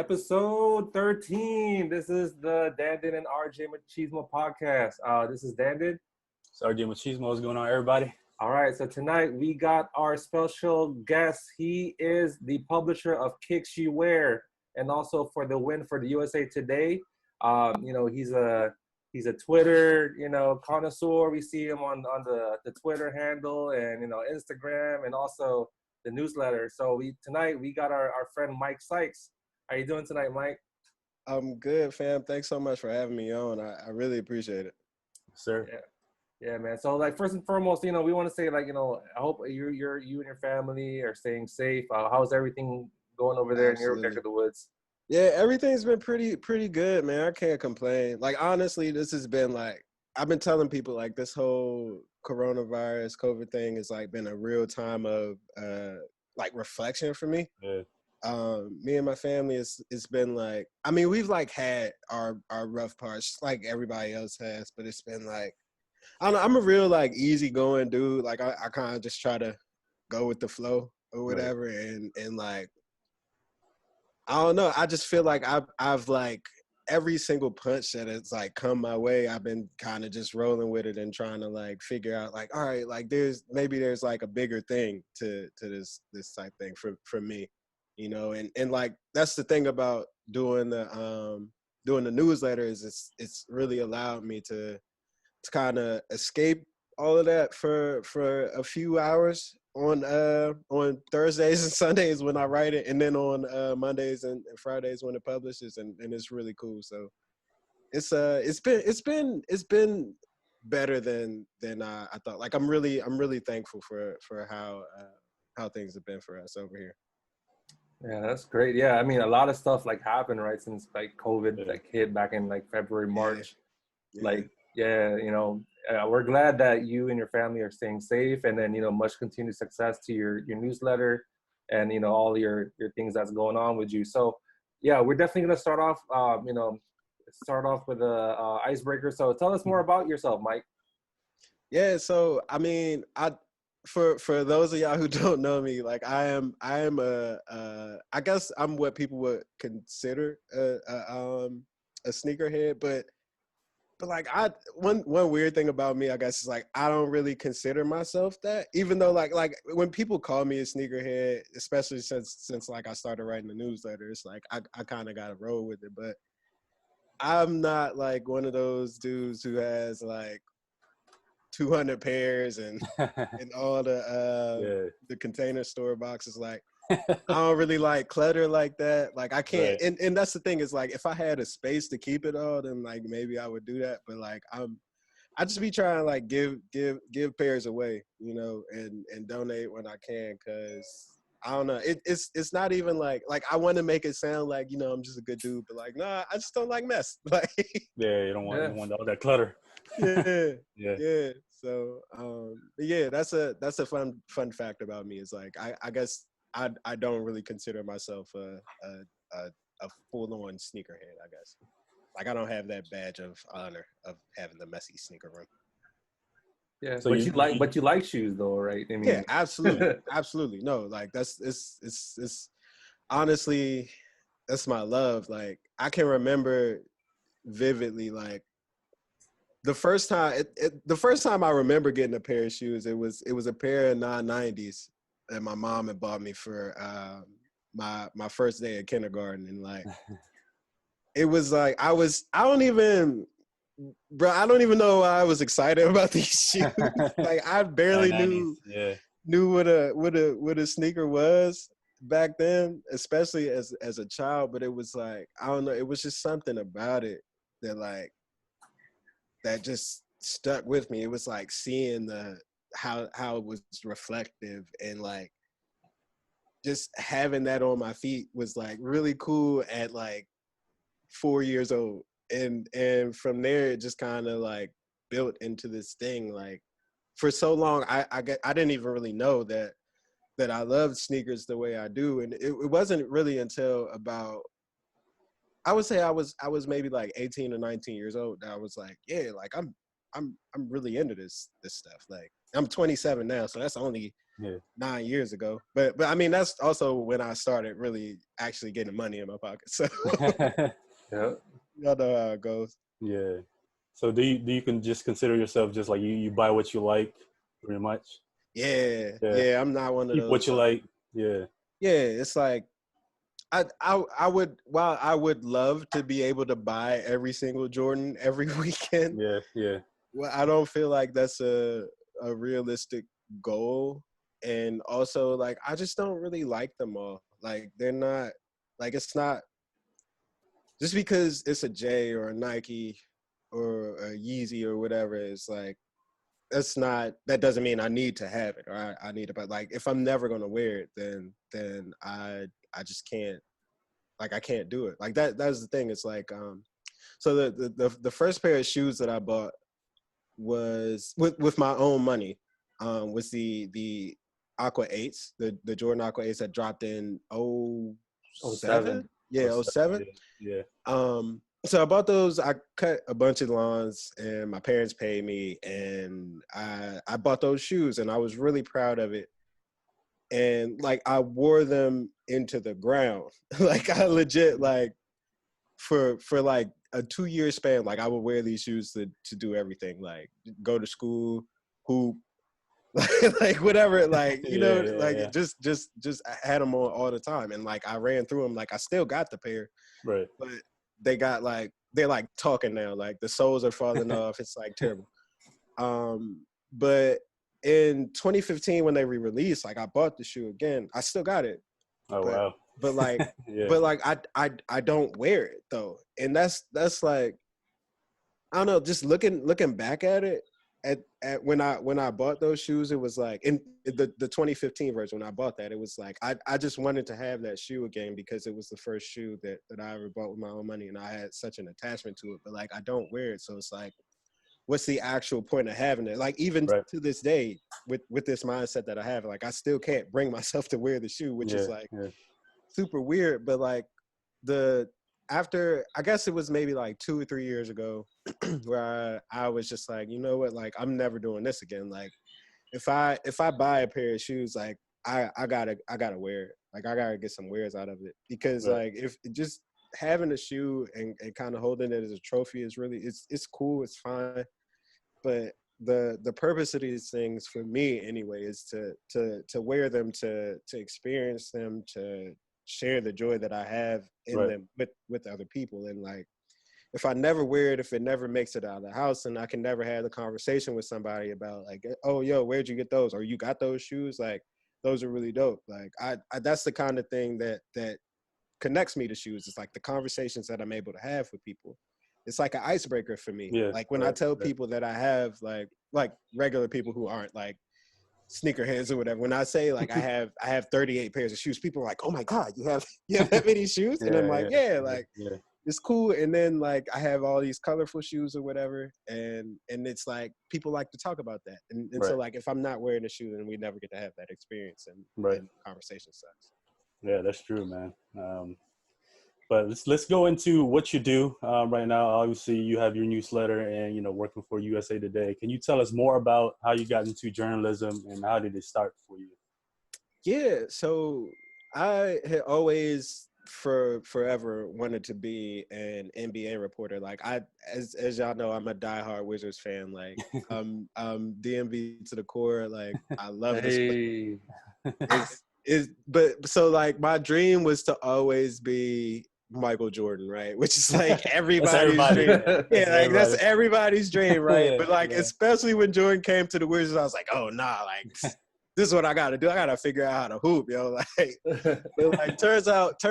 Episode 13. This is the Dandin and RJ Machismo podcast. This is Dandin. It's RJ Machismo. What's going on, everybody? All right, so tonight we got our special guest. He is the publisher of Kicks You Wear and also for the win for the USA Today. He's a Twitter, connoisseur. We see him on the Twitter handle and, Instagram and also the newsletter. So tonight we got our friend Mike Sykes. How you doing tonight, Mike? I'm good, fam. Thanks so much for having me on. I really appreciate it. Sir. Yeah, man. So, first and foremost, we want to say, I hope you and your family are staying safe. How's everything going over there in your neck of the woods? Yeah, everything's been pretty good, man. I can't complain. Honestly, this has been I've been telling people this whole coronavirus, COVID thing has been a real time of reflection for me. Yeah. Me and my family, it's been we've had our rough parts like everybody else has, but it's been I don't know, I'm a real easygoing dude. I kind of just try to go with the flow or whatever. Right. And I don't know, I just feel like I've every single punch that has come my way, I've been kind of just rolling with it and trying to figure out all right, there's a bigger thing to this type thing for me. And that's the thing about doing the newsletter is it's really allowed me to kind of escape all of that for a few hours on Thursdays and Sundays when I write it, and then on Mondays and Fridays when it publishes, and it's really cool. So it's been better than I thought. I'm really thankful for how things have been for us over here. Yeah, that's great. Yeah, I mean, a lot of stuff happened right since COVID hit back in February, March. Yeah. We're glad that you and your family are staying safe, and then much continued success to your newsletter and all your things that's going on with you. So yeah, we're definitely gonna start off with a icebreaker. So tell us more about yourself, Mike. Yeah, so I mean, For those of y'all who don't know me, I am I guess I'm what people would consider a sneakerhead, but one weird thing about me, I guess, is I don't really consider myself that, even though when people call me a sneakerhead, especially since I started writing the newsletter, it's I kind of got to roll with it, but I'm not one of those dudes who has 200 pairs and all the container store boxes. I don't really clutter like that. I can't. Right. And that's the thing is if I had a space to keep it all, then maybe I would do that. But I just be trying to give pairs away, and donate when I can, because I don't know. It's not even I want to make it sound I'm just a good dude, but nah, I just don't like mess. Yeah, you don't want all that clutter. Yeah. Yeah. So that's a fun fact about me is I guess I don't really consider myself a full-on sneakerhead, I guess. I don't have that badge of honor of having the messy sneaker run. Yeah, so but you like shoes though, right? I mean, yeah, absolutely. Absolutely. No, it's honestly, that's my love. I can remember vividly the first time I remember getting a pair of shoes, it was a pair of 990s that my mom had bought me for my first day of kindergarten, and it was I don't even know why I was excited about these shoes. I barely knew what a sneaker was back then, especially as a child. But it was I don't know, it was just something about it that just stuck with me. It was seeing how it was reflective, and just having that on my feet was really cool at 4 years old, and from there it just kind of built into this thing. For so long I didn't even really know that I loved sneakers the way I do, and it wasn't really until about, I would say I was maybe 18 or 19 years old that I was I'm really into this stuff. Like I'm 27 now, so that's only 9 years ago. But I mean that's also when I started really actually getting money in my pocket. So Yeah. y'all know how it goes. Yeah. So do you can just consider yourself just like you buy what you like, pretty much? Yeah. I'm not one of Keep those. what you like. Yeah. Yeah, it's like I would love to be able to buy every single Jordan every weekend. Yeah. Well, I don't feel like that's a realistic goal. And also like I just don't really like them all. Like they're not like it's not just because it's a J or a Nike or a Yeezy or whatever, it's like that doesn't mean I need to have it or I need it. But like if I'm never gonna wear it, then I just can't, like I can't do it. Like that's the thing. It's like so the first pair of shoes that I bought was with my own money, was the Aqua 8s, the Jordan Aqua 8s that dropped in Oh, 07. Yeah, Oh, 07. Yeah. So I bought those. I cut a bunch of lawns, and my parents paid me, and I bought those shoes, and I was really proud of it. And like I wore them into the ground, like I legit like for like a 2-year span, like I would wear these shoes to do everything, like go to school, hoop, like whatever, like like just I had them on all the time, and like I ran through them. Like I still got the pair, Right. but they got like they're like talking now, like the soles are falling off. It's like terrible. But in 2015 when they re-released, like I bought the shoe again. I still got it, Oh but wow. but like but like I don't wear it though, and that's like I don't know. Just looking back at it, at when I bought those shoes, it was like in the 2015 version when I bought that, it was like I just wanted to have that shoe again because it was the first shoe that I ever bought with my own money, and I had such an attachment to it. But like I don't wear it, so it's like, what's the actual point of having it? Like even to this day, with this mindset that I have, like I still can't bring myself to wear the shoe, which is like super weird. But like after I guess it was maybe like 2 or 3 years ago, where I was just like, you know what, like I'm never doing this again. Like if I buy a pair of shoes, like I gotta wear it. Like I gotta get some wears out of it, because like if just having a shoe and kind of holding it as a trophy is really it's cool, it's fine. But the purpose of these things for me anyway is to wear them, to experience them, to share the joy that I have in them with other people. And like if I never wear it, if it never makes it out of the house, and I can never have the conversation with somebody about like, oh yo, where'd you get those, or you got those shoes, like those are really dope. Like I that's the kind of thing that connects me to shoes. It's like the conversations that I'm able to have with people. It's like an icebreaker for me. Like when I tell people that I have like regular people who aren't like sneakerheads or whatever, when I say like I have 38 pairs of shoes, people are like, oh my God, you have that many shoes? And I'm like, it's cool. And then like I have all these colorful shoes or whatever, and it's like people like to talk about that. And so like if I'm not wearing a shoe, then we never get to have that experience, and conversation sucks. Yeah, that's true, man. But let's go into what you do right now. Obviously, you have your newsletter and working for USA Today. Can you tell us more about how you got into journalism and how did it start for you? Yeah, so I had always forever wanted to be an NBA reporter. Like as y'all know, I'm a diehard Wizards fan. Like DMV to the core. Like I love this. But so like my dream was to always be Michael Jordan, right? Which is like everybody's dream. Yeah, like that's everybody's dream, right? But like especially when Jordan came to the Wizards, I was like, oh nah, like this is what I gotta do. I gotta figure out how to hoop, yo. Like, but like turns out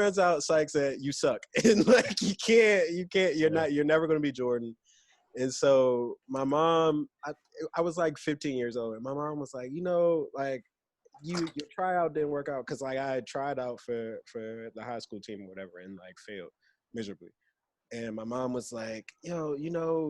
Sykes said you suck. And like you can't, you're never gonna be Jordan. And so my mom, I was like 15 years old, and my mom was like, like your tryout didn't work out, because like I had tried out for the high school team or whatever and like failed miserably. And my mom was like, yo, you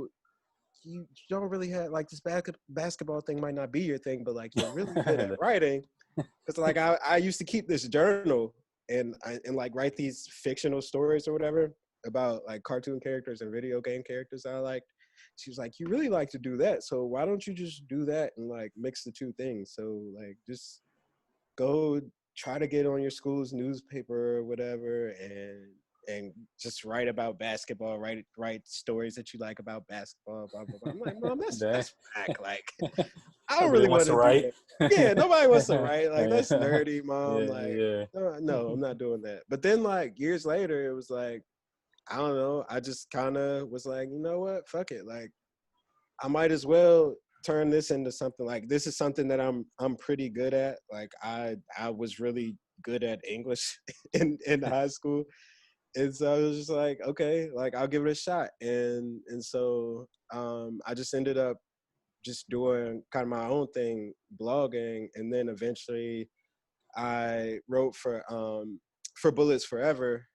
don't really have like this basketball thing might not be your thing, but like you're really good at writing. Because like I used to keep this journal and like write these fictional stories or whatever about like cartoon characters and video game characters I liked. She was like, you really like to do that, so why don't you just do that and like mix the two things? So like just go try to get on your school's newspaper or whatever, and just write about basketball, write stories that you like about basketball, blah blah blah. I'm like, Mom, that's whack. Like, I don't Nobody really wants want to to do write. that. Yeah, nobody wants to write. Like, that's nerdy, Mom. Yeah, Like, yeah. no, I'm not doing that. But then like years later, it was like, I don't know. I just kind of was like, you know what? Fuck it. Like, I might as well turn this into something. Like, this is something that I'm pretty good at. Like, I was really good at English in high school. And so I was just like, okay, like I'll give it a shot. And so I just ended up just doing kind of my own thing, blogging, and then eventually I wrote for Bullets Forever,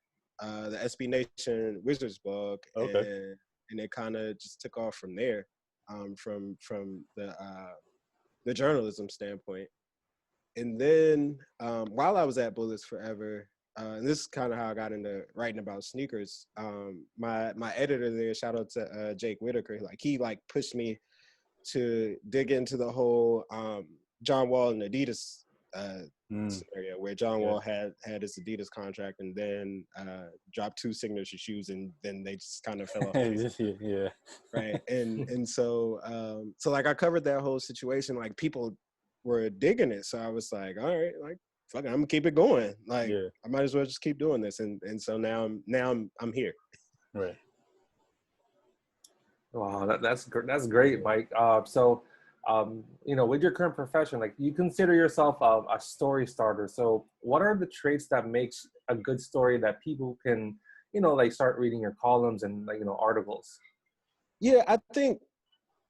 the SB Nation Wizards blog, Okay. and it kind of just took off from there, from the journalism standpoint. And then while I was at Bullets Forever, and this is kind of how I got into writing about sneakers. My editor there, shout out to Jake Whitaker, like he like pushed me to dig into the whole John Wall and Adidas scenario, where John Wall had his Adidas contract and then dropped 2 signature shoes, and then they just kind of fell off the face. Yeah. Right. And so like I covered that whole situation. Like, people were digging it, so I was like, all right, like, fuck it, I'm gonna keep it going. Like, I might as well just keep doing this. And so now I'm here. Right. Wow, that's great, Mike. So, with your current profession, like, you consider yourself a story starter. So, what are the traits that makes a good story that people can, like, start reading your columns and, like, articles? Yeah, I think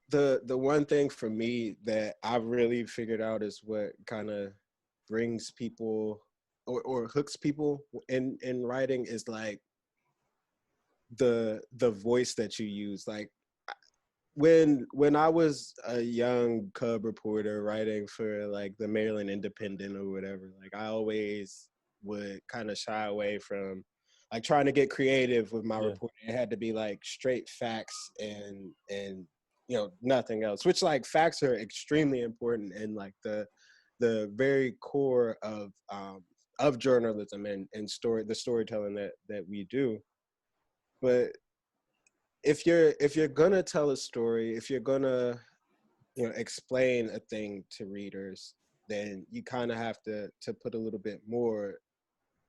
the one thing for me that I've really figured out is what kind of brings people or hooks people in writing is like the voice that you use. Like, when I was a young cub reporter writing for like the Maryland Independent or whatever, like I always would kind of shy away from like trying to get creative with my reporting. It had to be like straight facts and nothing else, which like facts are extremely important and like the very core of journalism and the storytelling that we do. But if you're gonna tell a story, if you're gonna explain a thing to readers, then you kind of have to put a little bit more,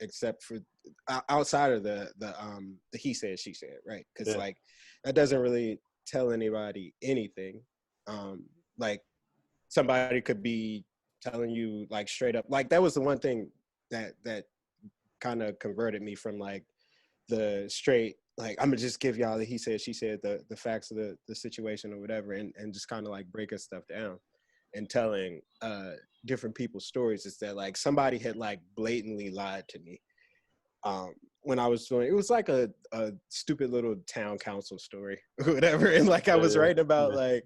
except for outside of the he said she said, right? Because like that doesn't really tell anybody anything. Like, somebody could be telling you like straight up, like that was the one thing that kind of converted me from like the straight, like, I'm gonna just give y'all the he said she said, the facts of the situation or whatever, and just kind of like breaking stuff down and telling different people's stories. Is that like somebody had like blatantly lied to me when I was doing, it was like a stupid little town council story or whatever, and like I was writing about like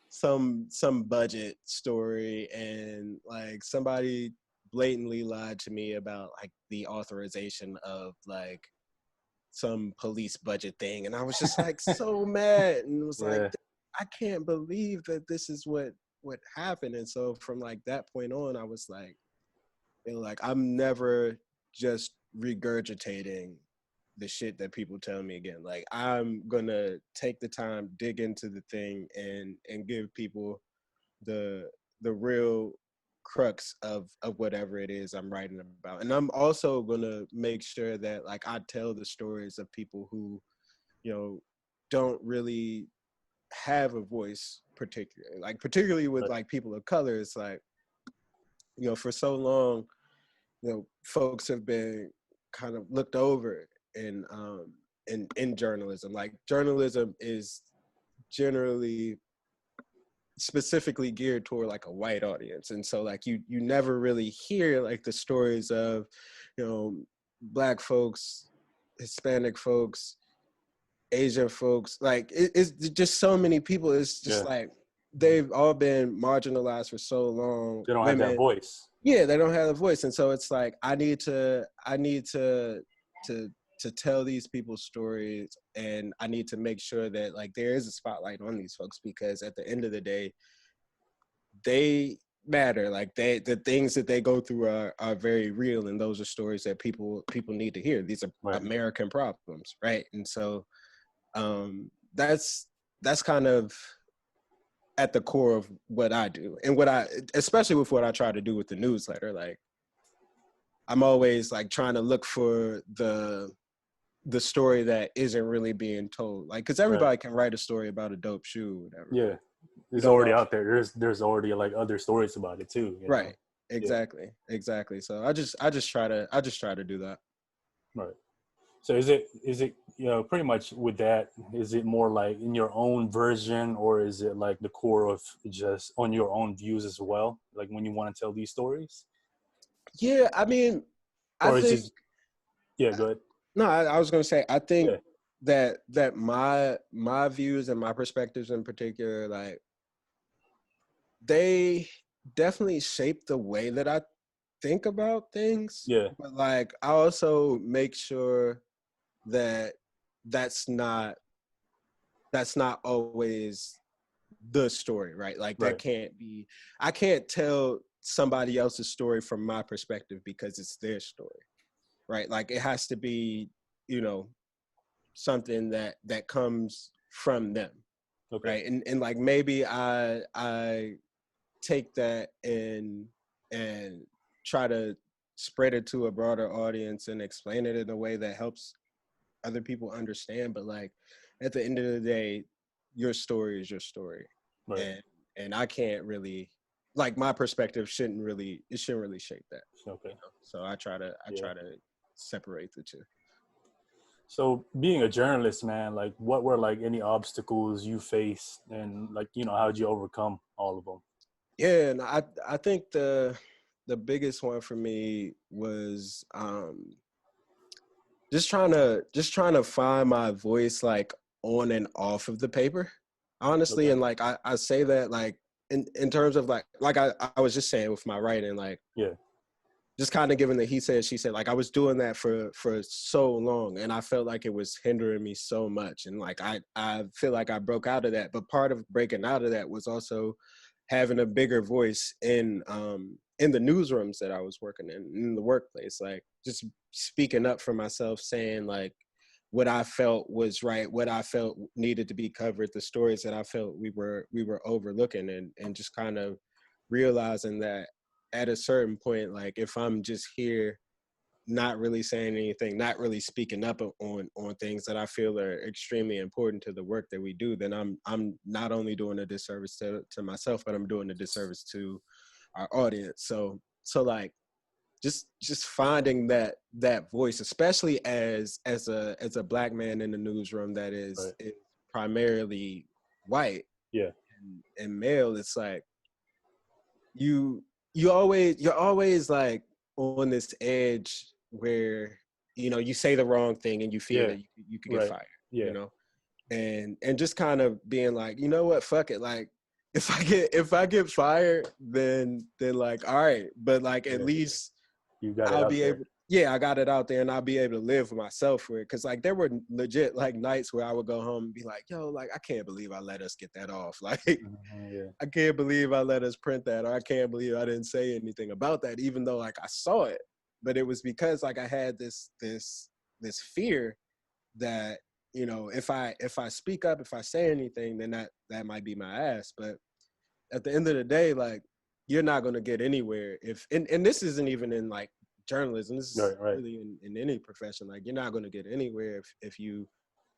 some budget story, and like somebody blatantly lied to me about like the authorization of like some police budget thing, and I was just like so mad, and it was like, I can't believe that this is what happened. And so from like that point on, I was like, like I'm never just regurgitating the shit that people tell me again. Like, I'm gonna take the time, dig into the thing, and give people the real crux of whatever it is I'm writing about. And I'm also gonna make sure that like I tell the stories of people who, don't really have a voice, particularly with like people of color. It's like, for so long, folks have been kind of looked over in journalism. Like, journalism is generally specifically geared toward like a white audience, and so like you never really hear like the stories of Black folks, Hispanic folks, Asian folks. Like it's just so many people. It's just like they've all been marginalized for so long. They don't have that voice. Yeah, they don't have a voice, and so it's like I need to to tell these people's stories, and I need to make sure that like there is a spotlight on these folks, because at the end of the day, they matter. Like the things that they go through are very real, and those are stories that people need to hear. These are American problems, right? And so that's kind of at the core of what I do, and especially with what I try to do with the newsletter. Like I'm always like trying to look for the story that isn't really being told. Like, because everybody can write a story about a dope shoe or whatever. Yeah, it's already out there. There's already like other stories about it too. Right. Know? Exactly. So I just try to do that. Right. So is it pretty much with that, is it more like in your own version, or is it like the core of just on your own views as well, like when you want to tell these stories? Yeah, I mean, or I is think. Just, yeah, go ahead. No, I was going to say, I think that my views and my perspectives in particular, like they definitely shape the way that I think about things. Yeah. But like I also make sure that that's not always the story, right? Like that can't be, I can't tell somebody else's story from my perspective because it's their story, right? Like it has to be, something that comes from them. Right. And like maybe I take that and try to spread it to a broader audience and explain it in a way that helps other people understand. But like at the end of the day, your story is your story. And I can't really, like, my perspective shouldn't really shape that. So I try to separate the two. So being a journalist, man, like what were like any obstacles you faced, and like, how'd you overcome all of them? Yeah, and I think the biggest one for me was just trying to find my voice, like on and off of the paper, honestly. And like I say that like in terms of like I was just saying with my writing, like just kind of giving the he said she said, like I was doing that for so long, and I felt like it was hindering me so much. And like I feel like I broke out of that, but part of breaking out of that was also having a bigger voice in the newsrooms that I was working in the workplace, like just speaking up for myself, saying like what I felt was right, what I felt needed to be covered, the stories that I felt we were overlooking, and just kind of realizing that at a certain point, like if I'm just here not really saying anything, not really speaking up on things that I feel are extremely important to the work that we do, then I'm not only doing a disservice to myself, but I'm doing a disservice to our audience. So like just finding that voice, especially as a Black man in the newsroom that is primarily white and male, it's like you're always like on this edge where you say the wrong thing and you feel that you could get fired, and just kind of being like, you know what, fuck it, like if I get fired, then like all right, but like at least you got I'll it be out able. Yeah, I got it out there, and I'll be able to live with myself for it. Cause like there were legit like nights where I would go home and be like, yo, like I can't believe I let us get that off. Like I can't believe I let us print that, or I can't believe I didn't say anything about that, even though like I saw it. But it was because like I had this fear that, if I speak up, if I say anything, then that might be my ass. But at the end of the day, like you're not gonna get anywhere if and this isn't even in like journalism. This is really in any profession. Like you're not gonna get anywhere if you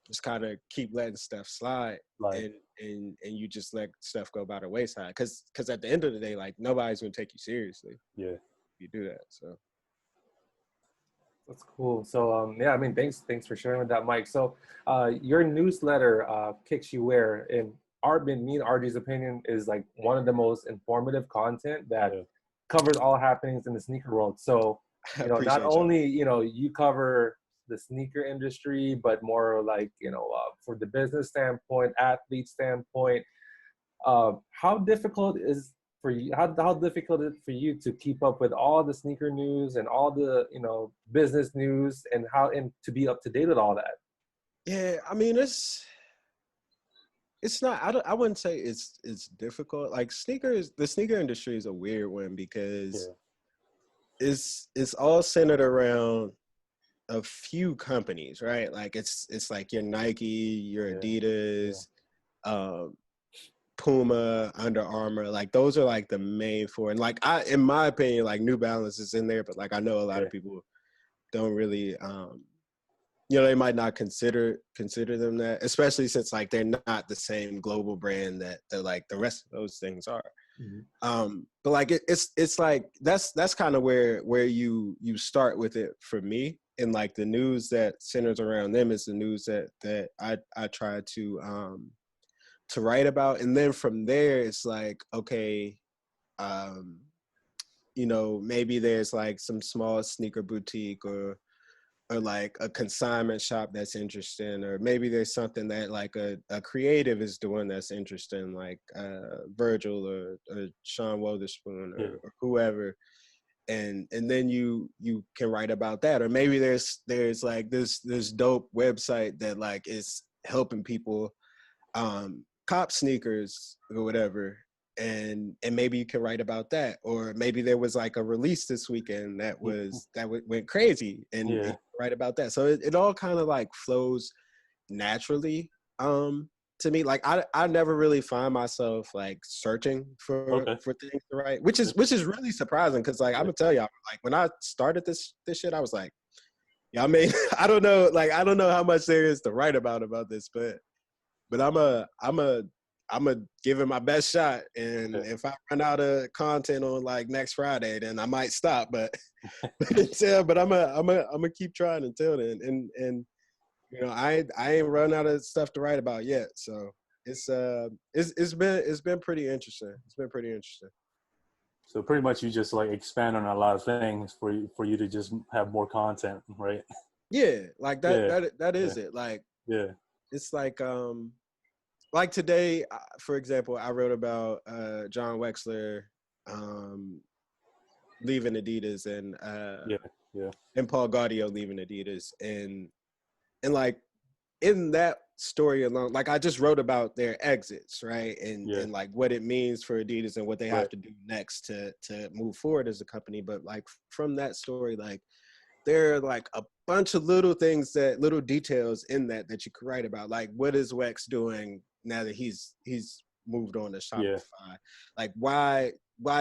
just kind of keep letting stuff slide and you just let stuff go by the wayside. Because at the end of the day, like nobody's gonna take you seriously. If you do that. So that's cool. So yeah, I mean, thanks for sharing with that, Mike. So your newsletter, Kicks You Wear, in me and RG's opinion, is like one of the most informative content that covers all happenings in the sneaker world. So not only you cover the sneaker industry, but more like for the business standpoint, athlete standpoint, how difficult is for you? How difficult is it for you to keep up with all the sneaker news and all the business news and to be up to date with all that? Yeah, I mean it's not. I wouldn't say it's difficult. Like the sneaker industry is a weird one because it's all centered around a few companies, right? Like it's like your Nike, your Adidas, Puma, Under Armour. Like those are like the main four. And like in my opinion, like New Balance is in there, but like I know a lot of people don't really they might not consider them that, especially since like they're not the same global brand that like the rest of those things are. Mm-hmm. But like it's like that's kind of where you start with it for me, and like the news that centers around them is the news that I try to write about, and then from there it's like, okay, maybe there's like some small sneaker boutique or like a consignment shop that's interesting, or maybe there's something that like a creative is doing that's interesting, like Virgil or Sean Wotherspoon or whoever, and then you can write about that. Or maybe there's like this dope website that like is helping people cop sneakers or whatever, and maybe you can write about that. Or maybe there was like a release this weekend that went crazy, and you can write about that. So it all kind of like flows naturally to me. Like I never really find myself like searching for things to write, which is really surprising, because like I'm gonna tell y'all, like when I started this shit, I was like, I mean, I don't know how much there is to write about this, but I'm a give it my best shot, and if I run out of content on like next Friday, then I might stop. But I'm a keep trying until then, and I ain't run out of stuff to write about yet. So it's been pretty interesting. It's been pretty interesting. So pretty much you just like expand on a lot of things for you to just have more content, right? Yeah, like that is it. Like it's like today, for example, I wrote about John Wexler leaving Adidas, and Paul Gaudio leaving Adidas, and like in that story alone, like I just wrote about their exits, right, and like what it means for Adidas and what they have to do next to move forward as a company. But like from that story, like there are like a bunch of little details in that you could write about. Like, what is Wex doing now that he's moved on to Shopify? Like, why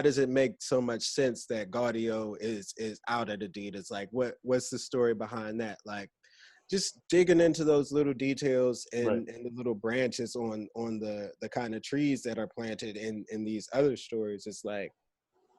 does it make so much sense that Gaudio is out at Adidas? Like, what's the story behind that? Like, just digging into those little details and the little branches on the kind of trees that are planted in these other stories. It's like,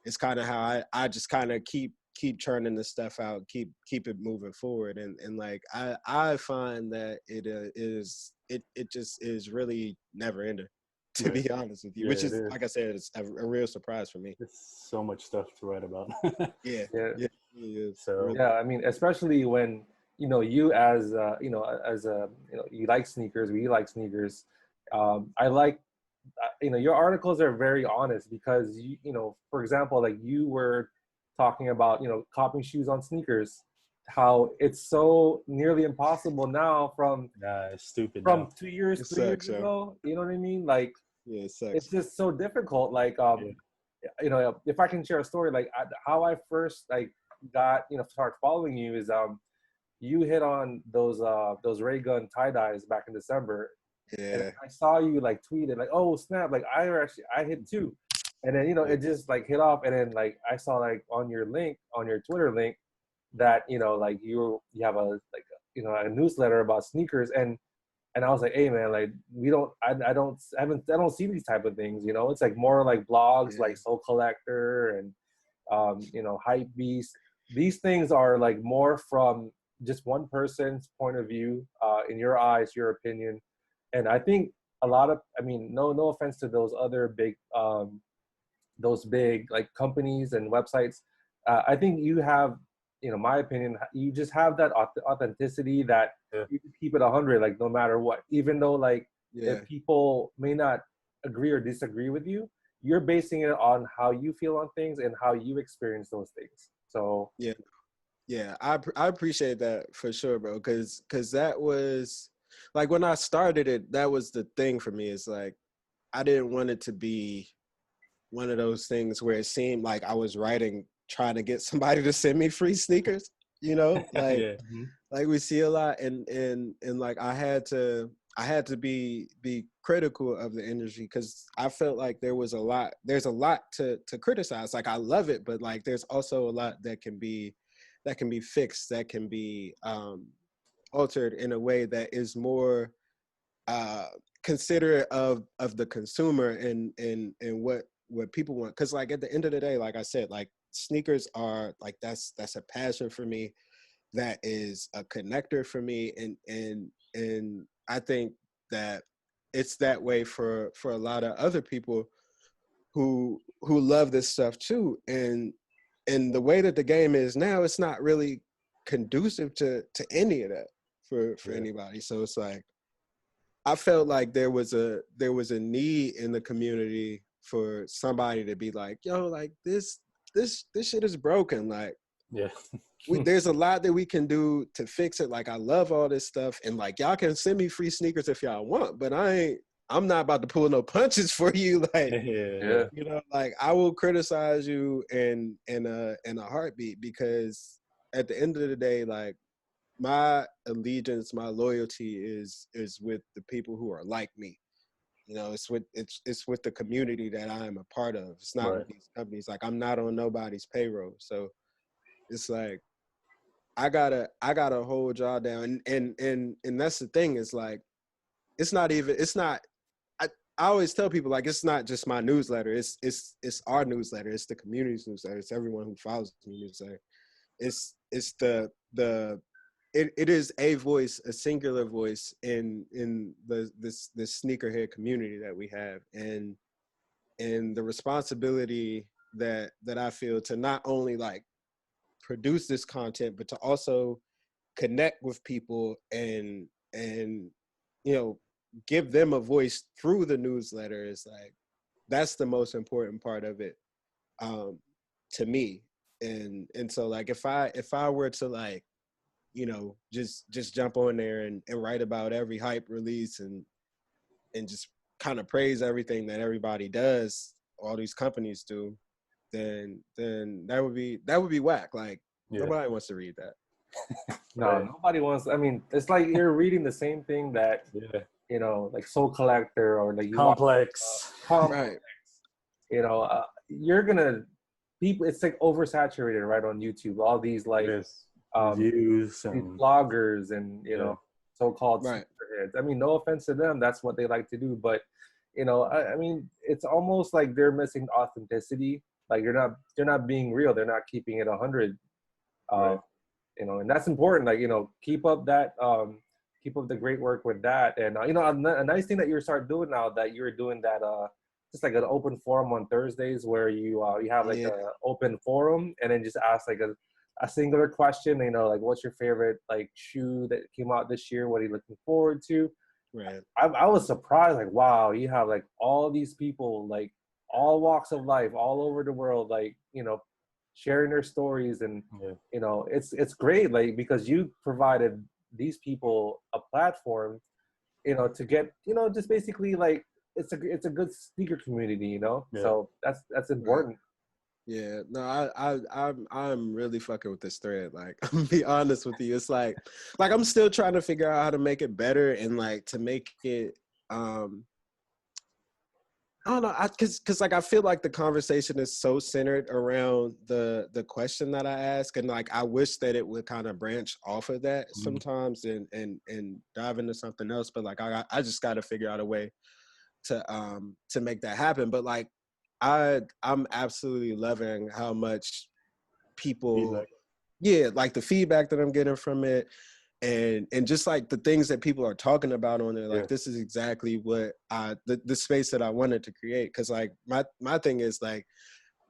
it's kind of how I just kind of keep churning the stuff out, keep it moving forward, and like I find that it just is really never ending, to be honest with you, which is like I said, it's a real surprise for me. It's so much stuff to write about. Yeah. So I mean, especially when you as you like sneakers, we like sneakers. I like your articles are very honest, because for example, like you were talking about copying shoes on sneakers, how it's so nearly impossible now from it's stupid from now. 2 years, 3 years ago. You know what I mean? Like it sucks. It's just so difficult. Like if I can share a story, like how I first like got started following you is you hit on those ray gun tie dyes back in December. And I saw you like tweeted like, oh snap, like I hit too. And then it just like hit off, and then like I saw like on your Twitter link that like you have a a newsletter about sneakers, and I was like, hey man, like I don't see these type of things, it's like more like blogs like Soul Collector and Hype Beast. These things are like more from just one person's point of view, in your eyes, your opinion. And I think a lot of, I mean, no offense to those other big like companies and websites. I think you have, my opinion, you just have that authenticity that you keep it 100, like no matter what. Even though like if people may not agree or disagree with you, you're basing it on how you feel on things and how you experience those things. So yeah, I appreciate that for sure, bro. Cause that was like when I started it, that was the thing for me. It's like I didn't want it to be one of those things where it seemed like I was writing trying to get somebody to send me free sneakers, you know? Like Yeah. like we see a lot, and like I had to be critical of the industry because I felt like there's a lot to criticize. Like I love it, but like there's also a lot that can be fixed, that can be altered in a way that is more uh considerate of the consumer and what people want. Because like at the end of the day, like I said, like sneakers are like that's a passion for me, that is a connector for me, and I think that it's that way for a lot of other people who love this stuff too. And the way that the game is now, it's not really conducive to any of that for anybody. So it's like I felt like there was a need in the community for somebody to be like, yo, like this shit is broken. Like Yeah. there's a lot that we can do to fix it. Like I love all this stuff, and like y'all can send me free sneakers if y'all want, but I'm not about to pull no punches for you. Like, Yeah. you know, like I will criticize you in a heartbeat, because at the end of the day, like my allegiance, my loyalty is with the people who are like me. You know, it's with the community that I am a part of. It's not with these companies. Like I'm not on nobody's payroll, so it's like I gotta hold y'all down. And that's the thing. Is like it's not. I always tell people like it's not just my newsletter. It's our newsletter. It's the community's newsletter. It's everyone who follows the newsletter. It's it is a voice, a singular voice in this sneakerhead community that we have, and the responsibility that I feel to not only like produce this content, but to also connect with people and you know, give them a voice through the newsletter is like that's the most important part of it to me. And so like if I were to like, you know, just jump on there and write about every hype release and just kind of praise everything that everybody does, all these companies do, then that would be whack. Like nobody wants to read that. No, nobody wants. I mean, it's like you're reading the same thing that you know, like Soul Collector or like you Complex. watch, Complex. You know, you're gonna people. It's like oversaturated right on YouTube. All these like reviews, these bloggers and you know, so-called sneakerheads. I mean, no offense to them, that's what they like to do. But you know, I mean, it's almost like they're missing authenticity. Like they're not being real. They're not keeping it 100. You know, and that's important. Like, you know, keep up the great work with that. And you know, a nice thing that you start doing now that you're doing that just like an open forum on Thursdays where you have like a open forum and then just ask like a singular question. You know, like what's your favorite like shoe that came out this year? What are you looking forward to? Right. I was surprised. Like, wow, you have like all these people, like all walks of life, all over the world, like you know, sharing their stories. And you know, it's great, like because you provided these people a platform, you know, to get, you know, just basically like it's a good sneaker community, you know. So that's important. Yeah, no, I'm really fucking with this thread. Like, I'm gonna be honest with you. It's like I'm still trying to figure out how to make it better and like to make it I don't know, cause like I feel like the conversation is so centered around the question that I ask, and like I wish that it would kind of branch off of that sometimes and dive into something else. But like I just got to figure out a way to make that happen. But like I'm absolutely loving how much people, like the feedback that I'm getting from it. And just like the things that people are talking about on there, like this is exactly what the space that I wanted to create. Cause like my thing is like,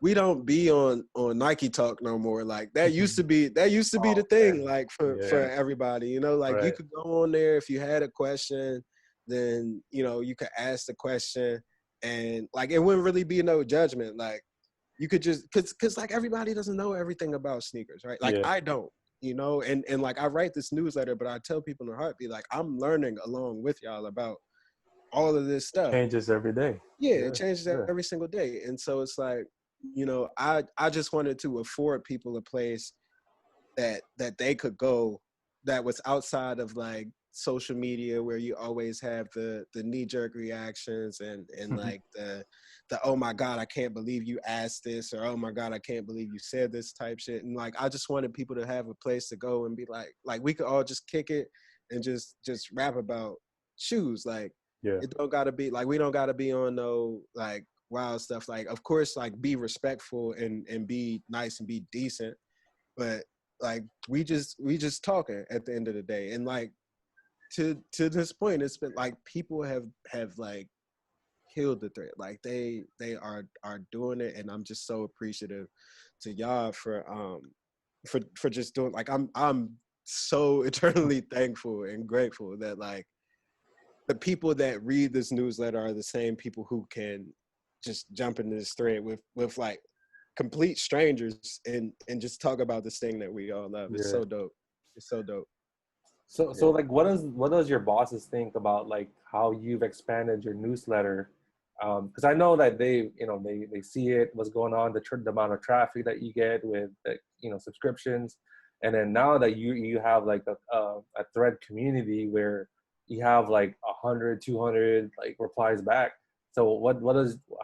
we don't be on Nike Talk no more. Like that used to be the thing, like for everybody, you know, like you could go on there if you had a question, then, you know, you could ask the question and like it wouldn't really be no judgment. Like you could just cause like everybody doesn't know everything about sneakers, right? Like I don't, and like I write this newsletter, but I tell people in a heartbeat, like I'm learning along with y'all about all of this stuff. Changes every day. Yeah, it changes every single day. And so it's like, I just wanted to afford people a place that they could go that was outside of like social media, where you always have the knee-jerk reactions and like the oh my God, I can't believe you asked this, or oh my God, I can't believe you said this type shit. And like I just wanted people to have a place to go and be like we could all just kick it and just rap about shoes. Like it don't gotta be like, we don't gotta be on no like wild stuff. Like of course, like be respectful and be nice and be decent, but like we just talking at the end of the day. And like to this point, it's been like people have like killed the thread. Like they are doing it, and I'm just so appreciative to y'all for just doing. Like I'm so eternally thankful and grateful that like the people that read this newsletter are the same people who can just jump into this thread with like complete strangers and just talk about this thing that we all love. It's so dope. It's so dope. So like what does your bosses think about like how you've expanded your newsletter? Because I know that they see it, what's going on, the amount of traffic that you get with the, subscriptions, and then now that you have like a thread community where you have like 100, 200 like replies back. So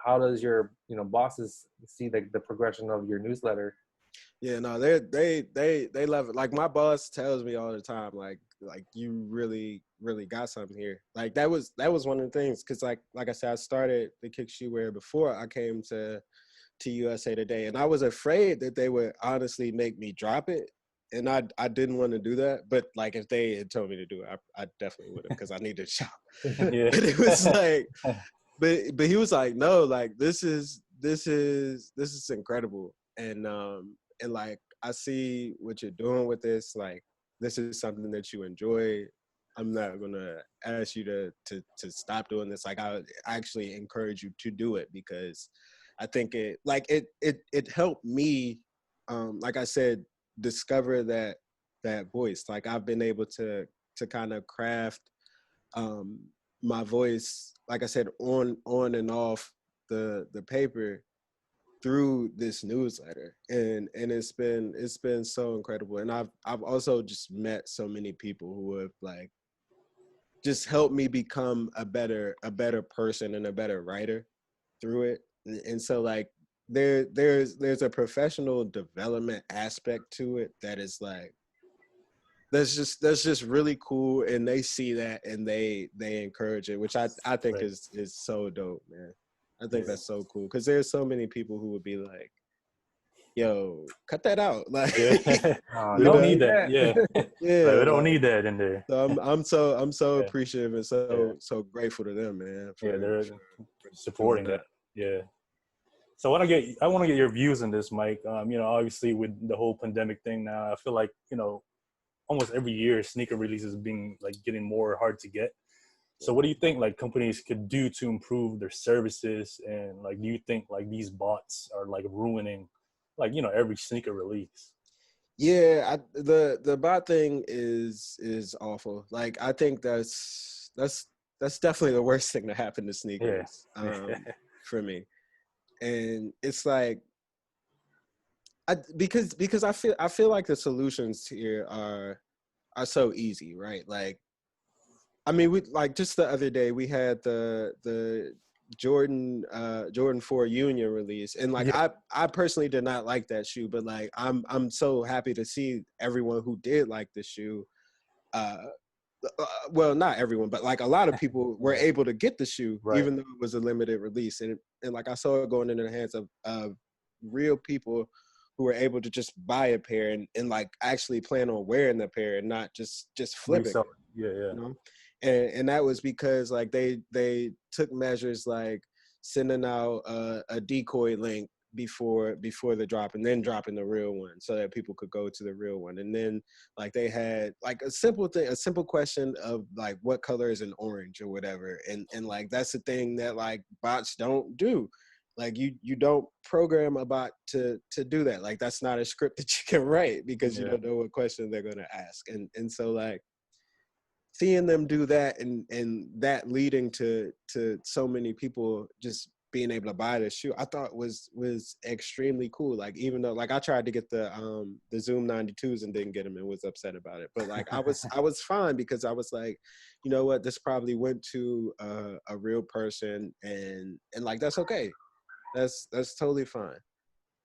how does your bosses see like the progression of your newsletter? Yeah, no, they love it. Like my boss tells me all the time, like you really got something here. Like that was one of the things, because like I said, I started the Kick Shoe Wear before I came to USA Today, and I was afraid that they would honestly make me drop it, and I didn't want to do that. But like if they had told me to do it, I definitely would have, because I needed a shop. But it was like, but he was like, no, like this is incredible, and like I see what you're doing with this. Like this is something that you enjoy. I'm not gonna ask you to stop doing this. Like I actually encourage you to do it, because I think it helped me, like I said, discover that voice. Like I've been able to kind of craft my voice, like I said, on and off the paper through this newsletter, and it's been so incredible. And I've also just met so many people who have like just helped me become a better person and a better writer through it. And so like there's a professional development aspect to it that is like that's just really cool, and they see that and they encourage it, which I think is so dope, man. I think that's so cool, because there's so many people who would be like, yo, cut that out. Like we don't need that. Yeah. Yeah. Like, we don't need that in there. So I'm so appreciative and so grateful to them, man. They're supporting that. Yeah. So I want to get your views on this, Mike. Obviously with the whole pandemic thing now, I feel like, almost every year sneaker releases being like getting more hard to get. So what do you think like companies could do to improve their services? And like, do you think like these bots are like ruining like, every sneaker release? Yeah, the bot thing is awful. Like I think that's definitely the worst thing to happen to sneakers, for me. And it's like because I feel like the solutions here are so easy, right? Like I mean, we like just the other day we had the Jordan 4 Union release, and like I personally did not like that shoe, but like I'm so happy to see everyone who did like the shoe. Well, not everyone, but like a lot of people were able to get the shoe, even though it was a limited release, and like I saw it going into the hands of real people who were able to just buy a pair and like actually plan on wearing the pair and not just flip it. You know? And that was because like they took measures like sending out a decoy link before the drop, and then dropping the real one so that people could go to the real one. And then like they had like a simple question of like what color is an orange or whatever, and like that's the thing that like bots don't do. Like you don't program a bot to do that. Like that's not a script that you can write because you don't know what question they're gonna ask. And so like seeing them do that and that leading to so many people just being able to buy the shoe, I thought was extremely cool. Like even though like I tried to get the Zoom 92s and didn't get them and was upset about it, but like I was fine because I was like, you know what, this probably went to a real person, and like that's okay, that's totally fine.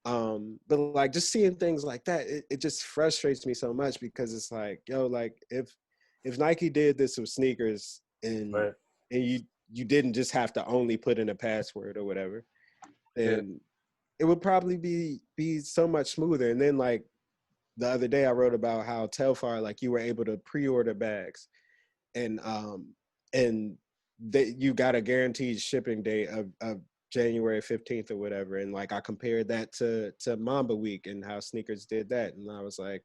But like just seeing things like that, it just frustrates me so much because it's like, yo, like if Nike did this with sneakers and you didn't just have to only put in a password or whatever, then it would probably be so much smoother. And then like the other day I wrote about how Telfar, like you were able to pre-order bags and that you got a guaranteed shipping date of January 15th or whatever. And like I compared that to Mamba Week and how sneakers did that. And I was like,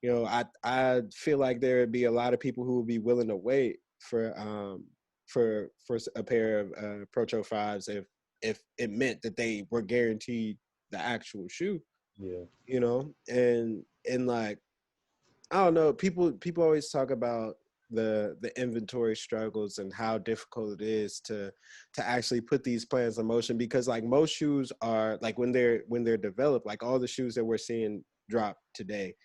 you know, I feel like there would be a lot of people who would be willing to wait for a pair of Proto 5s if it meant that they were guaranteed the actual shoe. Yeah. You know, and like I don't know, people always talk about the inventory struggles and how difficult it is to actually put these plans in motion, because like most shoes are like when they're developed, like all the shoes that we're seeing drop today,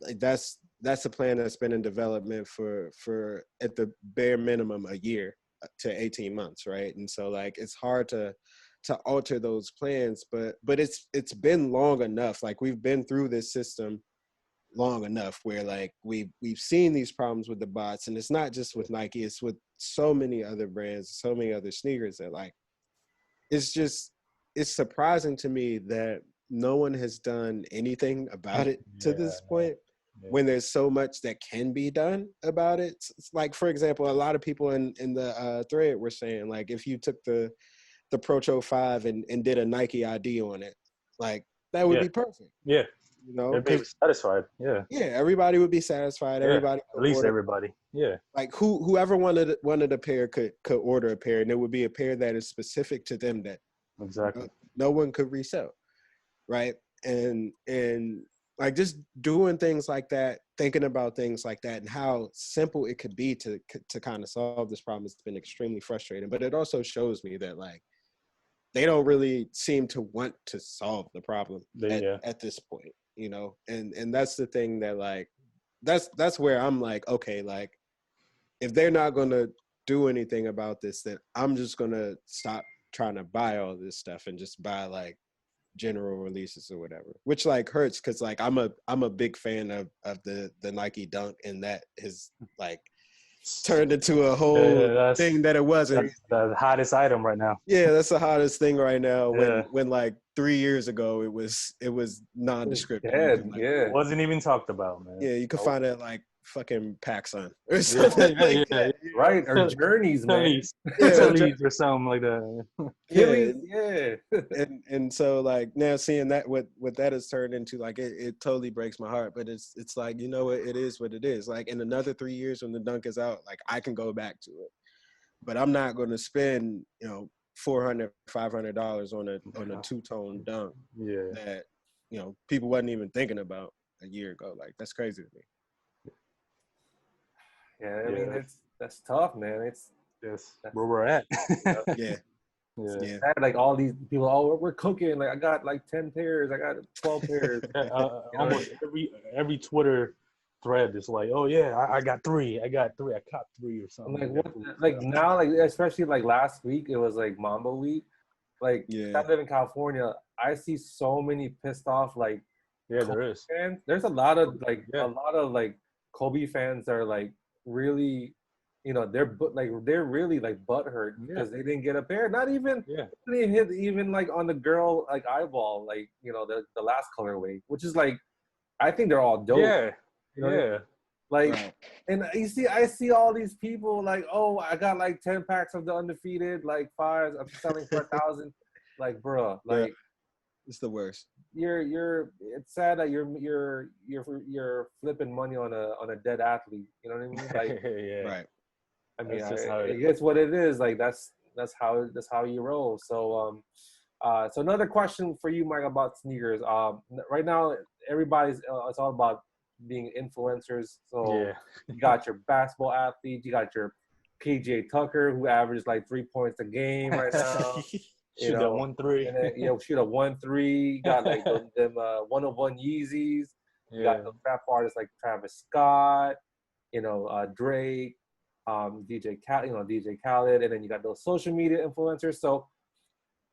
like that's a plan that's been in development for at the bare minimum a year to 18 months, right? And so like it's hard to alter those plans, but it's been long enough, like we've been through this system long enough where like we've seen these problems with the bots, and it's not just with Nike, it's with so many other brands, so many other sneakers, that like it's surprising to me that no one has done anything about it to this point, when there's so much that can be done about it. It's like, for example, a lot of people in the thread were saying like if you took the Proto 5 and did a Nike ID on it, like that would be perfect. Yeah. You know, everybody was satisfied. Yeah. Yeah, everybody would be satisfied. Everybody at least everybody. Yeah. Like whoever wanted a pair could order a pair, and it would be a pair that is specific to them that exactly no one could resell. Right. And like just doing things like that, thinking about things like that and how simple it could be to kind of solve this problem has been extremely frustrating. But it also shows me that like they don't really seem to want to solve the problem at this point, you know? And that's the thing that like, that's where I'm like, okay, like if they're not going to do anything about this, then I'm just going to stop trying to buy all this stuff and just buy like general releases or whatever, which like hurts because like I'm a big fan of the Nike Dunk, and that has like turned into a whole thing that it wasn't. That's the hottest item right now. Yeah, that's the hottest thing right now. When like 3 years ago it was nondescript. It wasn't even talked about, man. Yeah, you could find it like fucking PacSun or something like that. Right, or Journeys, man. Journeys or something like that. And so like now seeing that what that has turned into, like it totally breaks my heart. But it's like, you know what, it is what it is. Like in another 3 years when the Dunk is out, like I can go back to it, but I'm not going to spend $400-$500 on a two-tone Dunk that people wasn't even thinking about a year ago. Like that's crazy to me. Yeah, I mean that's tough, man. That's where we're at. Yeah. Like all these people, we're cooking. Like I got like 10 pairs, I got 12 pairs. Almost every Twitter thread is like, oh yeah, I got three. I caught three or something. Like what? Like now, like especially like last week, it was like Mamba Week. Like I live in California, I see so many pissed off like there is fans. There's a lot of like Kobe fans that are like really, they're really like butthurt because they didn't get a pair. Not even they hit even like on the girl like eyeball, like the last colorway, which is like I think they're all dope. Like right. And I see all these people like, oh, I got like 10 packs of the undefeated like 5s. I'm selling for 1,000. Like, bro, like It's the worst. It's sad that you're flipping money on a dead athlete. You know what I mean? Like, Yeah. Right. I mean, That's just how it is. it's what it is. Like that's how you roll. So so another question for you, Mike, about sneakers. Right now everybody's it's all about being influencers. So Yeah. you got your basketball athlete, you got your PJ Tucker who averages like 3 points a game right now. You Shoot that know, 1-3. and then shoot a 1-3. You got like them 101 Yeezys. You got Yeah. the rap artists like Travis Scott, Drake, DJ Khaled, and then you got those social media influencers. So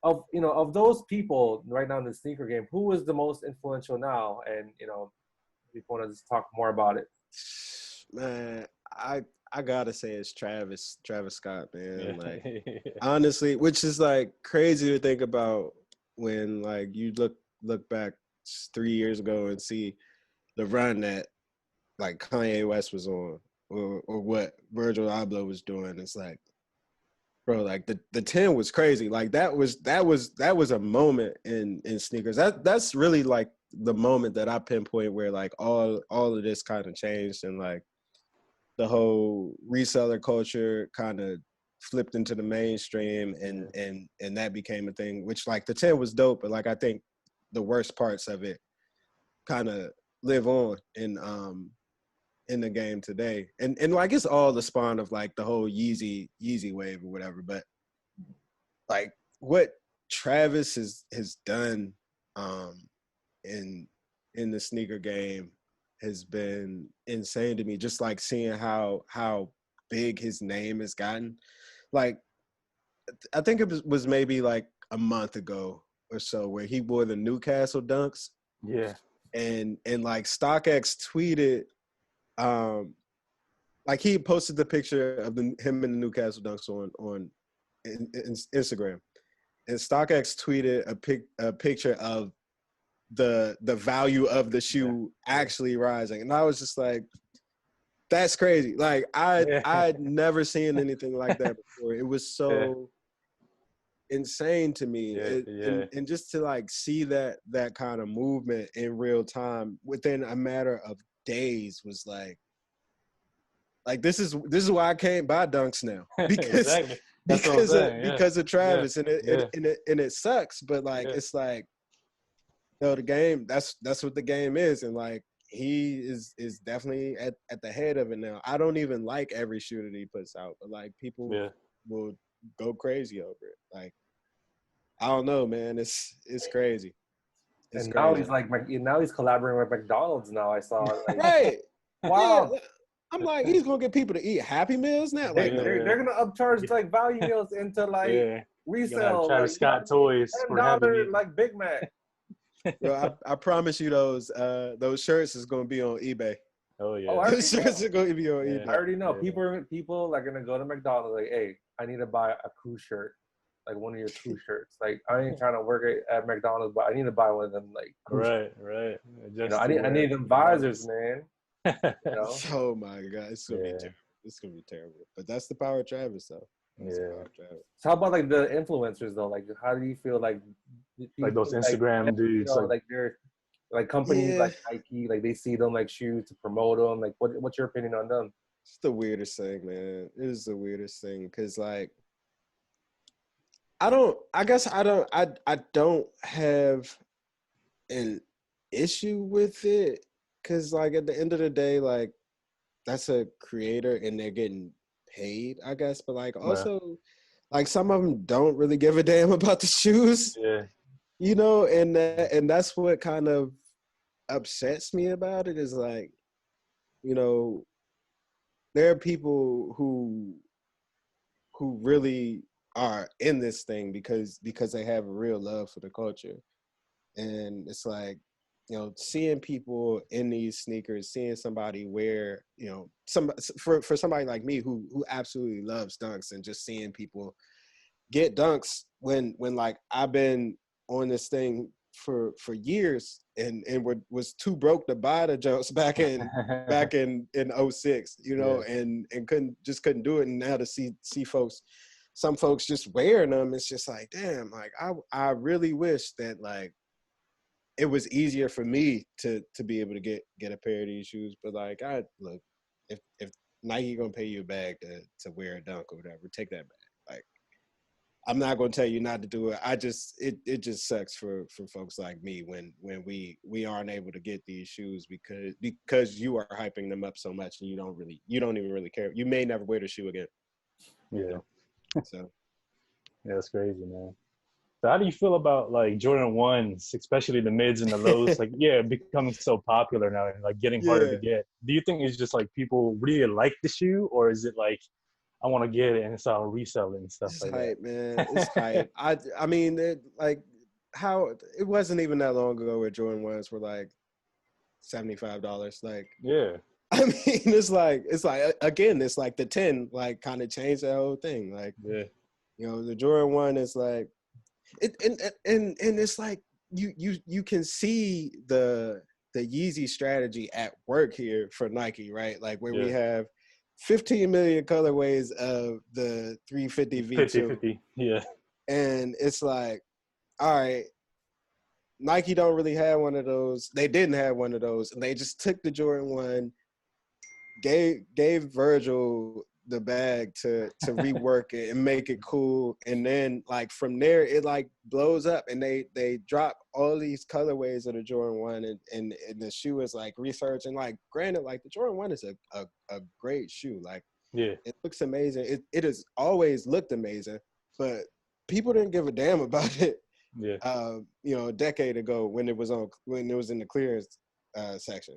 of those people right now in the sneaker game, who is the most influential now? And if you want to just talk more about it. Man, I gotta say it's Travis Scott, man. Yeah. Like honestly, which is like crazy to think about when like you look back 3 years ago and see the run that like Kanye West was on, or what Virgil Abloh was doing. It's like, bro, like the 10 was crazy. Like that was a moment in sneakers. That's really like the moment that I pinpoint where like all of this kind of changed, and like the whole reseller culture kind of flipped into the mainstream, and that became a thing, which like the 10 was dope, but like I think the worst parts of it kind of live on in the game today. And like it's all the spawn of like the whole Yeezy wave or whatever. But like what Travis has done in the sneaker game has been insane to me. Just like seeing how big his name has gotten. Like I think it was maybe like a month ago or so where he wore the Newcastle dunks. Yeah. And like StockX tweeted, like he posted the picture of him in the Newcastle dunks on Instagram, and StockX tweeted a picture of the value of the shoe actually rising, and I was just like, that's crazy. Like I'd never seen anything like that before. It was so insane to me. And just to like see that kind of movement in real time within a matter of days was like this is why I can't buy dunks now, because Exactly. That's what I'm saying. because of Travis. And it sucks, but like it's like, the game, that's what the game is, and like he is definitely at the head of it now. I don't even like every shoe that he puts out, but like people will go crazy over it. Like I don't know, man. It's crazy. It's crazy. Now he's collaborating with McDonald's. Now I saw like, right. Wow. Yeah, I'm like, he's gonna get people to eat Happy Meals now. Like they're gonna upcharge like value meals into like resale. Travis Scott toys for $10 like Big Mac. Yo, I promise you those shirts is gonna be on eBay. Oh yeah. Those shirts are gonna be on eBay. I already know. People are gonna go to McDonald's like, hey, I need to buy a crew shirt, like one of your crew shirts. Like I ain't trying to work at McDonald's, but I need to buy one of them like crew shirts. Just I need them visors, man. Oh my God, it's gonna be terrible. It's gonna be terrible. But that's the power of Travis, though. So how about like the influencers though? Like how do you feel like those Instagram dudes, like they're like companies like Nike, like they see them like shoes to promote them. Like what's your opinion on them? It's the weirdest thing, man. It is the weirdest thing because like I don't have an issue with it, because like at the end of the day, like that's a creator and they're getting paid, I guess. But like also, like some of them don't really give a damn about the shoes. And that's what kind of upsets me about it, is like, there are people who really are in this thing because they have a real love for the culture. And it's like, seeing people in these sneakers, seeing somebody wear, for somebody like me who absolutely loves dunks, and just seeing people get dunks when like I've been on this thing for years and was too broke to buy the jumps back in 06, and couldn't do it. And now to see some folks just wearing them, it's just like, damn, like I really wish that like it was easier for me to be able to get a pair of these shoes. But like, look, if Nike gonna pay you a bag to wear a dunk or whatever, take that bag. Like, I'm not gonna tell you not to do it. It just sucks for folks like me when we aren't able to get these shoes because you are hyping them up so much and you don't even really care. You may never wear the shoe again. Yeah. You know? So yeah, that's crazy, man. So how do you feel about like Jordan 1s, especially the mids and the lows? Like, yeah, becoming so popular now and like getting harder to get. Do you think it's just like people really like the shoe, or is it like I want to get it and so I'll resell it and stuff it's like hype, that? man. It's hype. I mean, it wasn't even that long ago where Jordan 1s were like $75. Like, Yeah. I mean, it's like again, it's like the 10 like kind of changed that whole thing. Like, Yeah. you know, the Jordan 1 is like it and it's like you can see the Yeezy strategy at work here for Nike, right? Like where we Yeah. have 15 million colorways of the 350 V2. 50-50. Yeah. And it's like, all right, Nike don't really have one of those. They didn't have one of those, and they just took the Jordan 1, gave Virgil the bag to rework it and make it cool, and then like from there it like blows up, and they drop all these colorways of the Jordan 1, and the shoe is like research, and like granted, like the Jordan 1 is a great shoe. Like, Yeah. it looks amazing. It has always looked amazing, but people didn't give a damn about it. Yeah. You know, a decade ago when it was in the clearance section,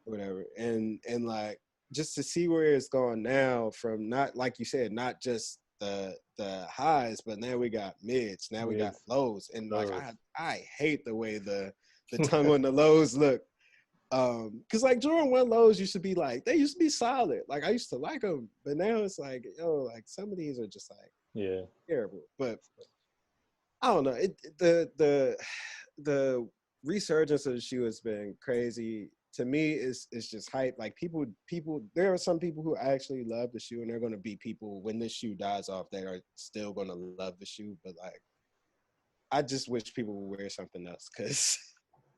or whatever, and like just to see where it's gone now, from not like you said, not just the highs, but now we got mids, now we got lows, and like I hate the way the tongue on the lows look. Cause like Jordan 1 lows used to be like, they used to be solid. Like I used to like them, but now it's like, yo, like some of these are just like terrible. But I don't know. The resurgence of the shoe has been crazy. To me, it's just hype. Like people, there are some people who actually love the shoe, and they're going to be people when this shoe dies off, they are still going to love the shoe. But like, I just wish people would wear something else, because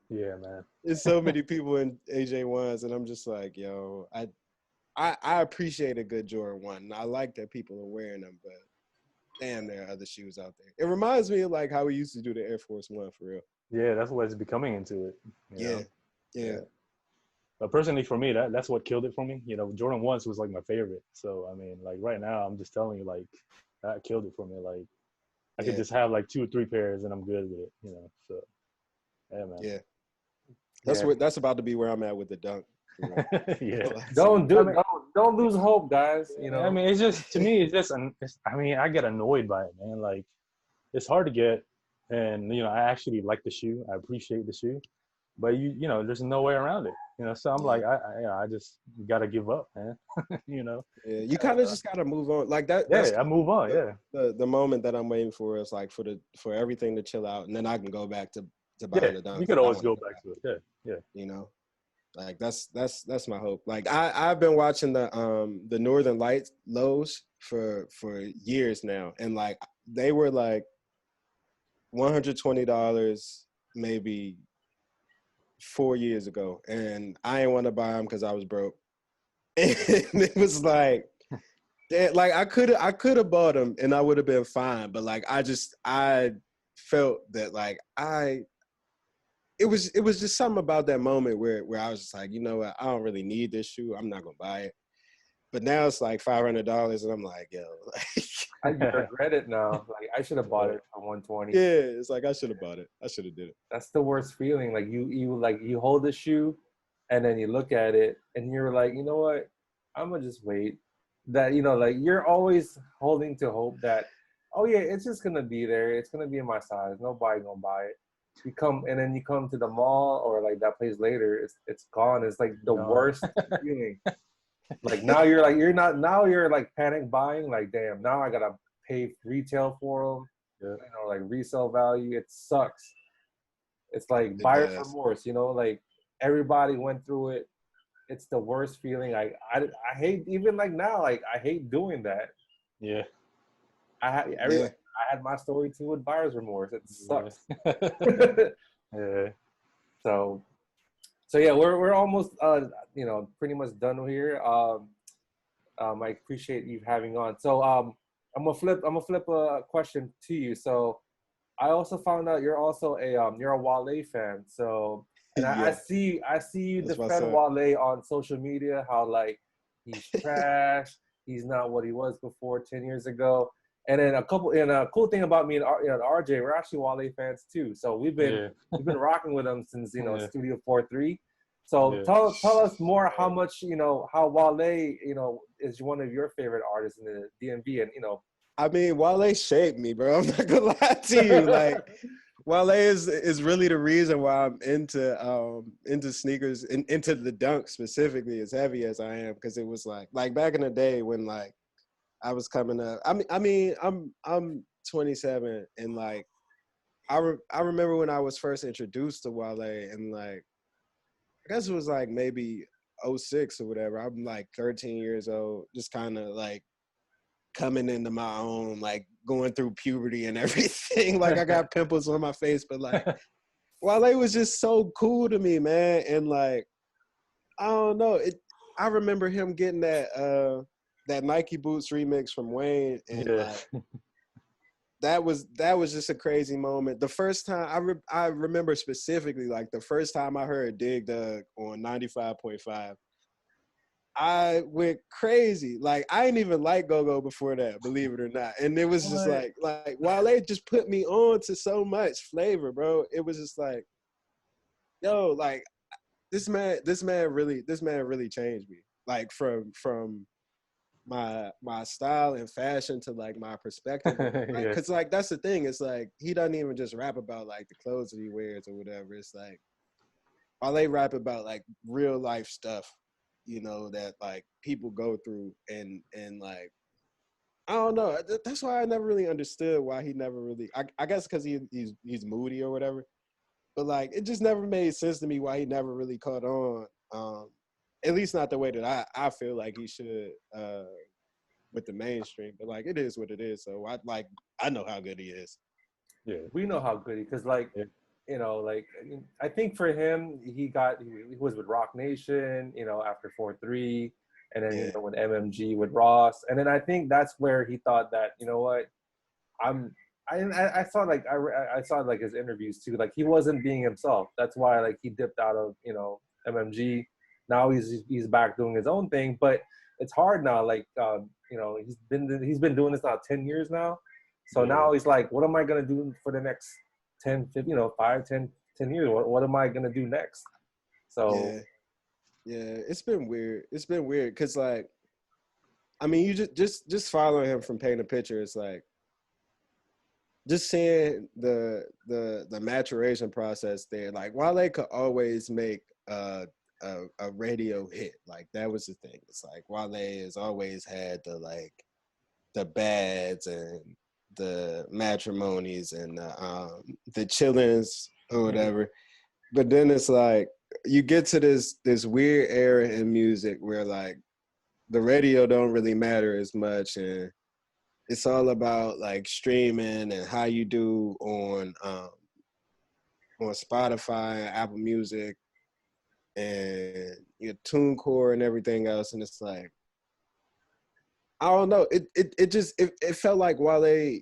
Yeah, man. there's so many people in AJ1s, and I'm just like, yo, I appreciate a good Jordan 1, and I like that people are wearing them, but damn, there are other shoes out there. It reminds me of like how we used to do the Air Force 1 for real. Yeah, that's what it's becoming into it. You know? Yeah. But personally, for me, that's what killed it for me. You know, Jordan 1s was like my favorite. So I mean, like right now, I'm just telling you, like that killed it for me. Like I could just have like 2 or 3 pairs, and I'm good with it. You know, so yeah, man. Yeah. That's about to be where I'm at with the dunk. Yeah. Don't lose hope, guys. You know, I mean, it's just, to me, I mean, I get annoyed by it, man. Like, it's hard to get, and you know, I actually like the shoe. I appreciate the shoe, but you know, there's no way around it. You know, so I'm like, I just gotta give up, man. You know. Yeah, you kind of just gotta move on. Like that. Yeah, That's I move on. Yeah. The moment that I'm waiting for is like for everything to chill out, and then I can go back to buying the dunks. You could always go back to it. Yeah. You know. Like that's my hope. Like I've been watching the Northern Lights lows for years now, and like they were like $120 maybe 4 years ago, and I didn't want to buy them because I was broke. And it was like, I could have bought them and I would have been fine, but like I felt that like it was just something about that moment where I was just like, you know what, I don't really need this shoe. I'm not gonna buy it. But now it's like $500, and I'm like, yo, like, I regret it now. Like I should have bought it for 120. Yeah, it's like I should have bought it. I should have did it. That's the worst feeling. Like you hold the shoe, and then you look at it, and you're like, you know what, I'm gonna just wait. That, you know, like you're always holding to hope that, oh yeah, it's just gonna be there. It's gonna be in my size. Nobody gonna buy it. You come to the mall or like that place later, it's gone. It's like the worst feeling. Like now you're like panic buying. Like, damn, now I gotta pay retail for them. You know, like resale value. It sucks. It's like buyer's remorse. You know, like everybody went through it. It's the worst feeling. I hate, even like now. Like I hate doing that. Yeah. I had my story too with buyer's remorse. It sucks. Yeah. So yeah, we're almost pretty much done here. I appreciate you having on. So I'm gonna flip a question to you. So I also found out you're also you're a Wale fan. So and Yeah, I see you that's my defend son. Wale on social media, how like he's trash, he's not what he was before 10 years ago. And then a cool thing about me and RJ, we're actually Wale fans too. So Yeah. we've been rocking with him since Yeah. Studio 4-3. So Yeah. tell us more how much how Wale is one of your favorite artists in the DMV, and I mean, Wale shaped me, bro. I'm not gonna lie to you. Like, Wale is really the reason why I'm into sneakers and into the dunk specifically as heavy as I am, because it was like back in the day when like I was coming up. I'm 27, and like I remember when I was first introduced to Wale, and like I guess it was like maybe '06 or whatever. I'm like 13 years old, just kind of like coming into my own, like going through puberty and everything. Like I got pimples on my face, but like Wale was just so cool to me, man. And like I don't know, I remember him getting that Nike Boots remix from Wayne, and Yeah. like that was just a crazy moment. The first time I remember specifically, like the first time I heard Dig Dug on 95.5. I went crazy. Like I didn't even like Go-Go before that, believe it or not. And it was just What? like Wale just put me on to so much flavor, bro. It was just like, yo, like this man really changed me. Like from my style and fashion to like my perspective of it, right? Yeah. Cause like that's the thing. It's like he doesn't even just rap about like the clothes that he wears or whatever. It's like Wale rap about like real life stuff, that like people go through, and like I don't know. That's why I never really understood why he never really. I guess because he's moody or whatever. But like it just never made sense to me why he never really caught on. At least not the way that I feel like he should with the mainstream. But like it is what it is. So I know how good he is. Yeah. We know how good because like Yeah. like I think for him he was with Rock Nation after 4-3, and then Yeah, with MMG with Ross, and then I think that's where he thought that what I'm I saw like I saw like his interviews too, like he wasn't being himself. That's why like he dipped out of MMG. Now he's back doing his own thing, but it's hard now. Like he's been doing this now 10 years now. So Yeah. now he's like, what am I gonna do for the next 10, 50, 5, 10, 10 years? What am I gonna do next? So yeah, yeah. It's been weird. It's been weird because like I mean, you just following him from painting a picture. It's like just seeing the maturation process there. Like Wale could always make a radio hit. Like that was the thing. It's like Wale has always had the bads and the matrimonies and the chillings or whatever. But then it's like you get to this weird era in music where like the radio don't really matter as much, and it's all about like streaming and how you do on Spotify and Apple Music and your TuneCore and everything else. And it's like I don't know. It felt like Wale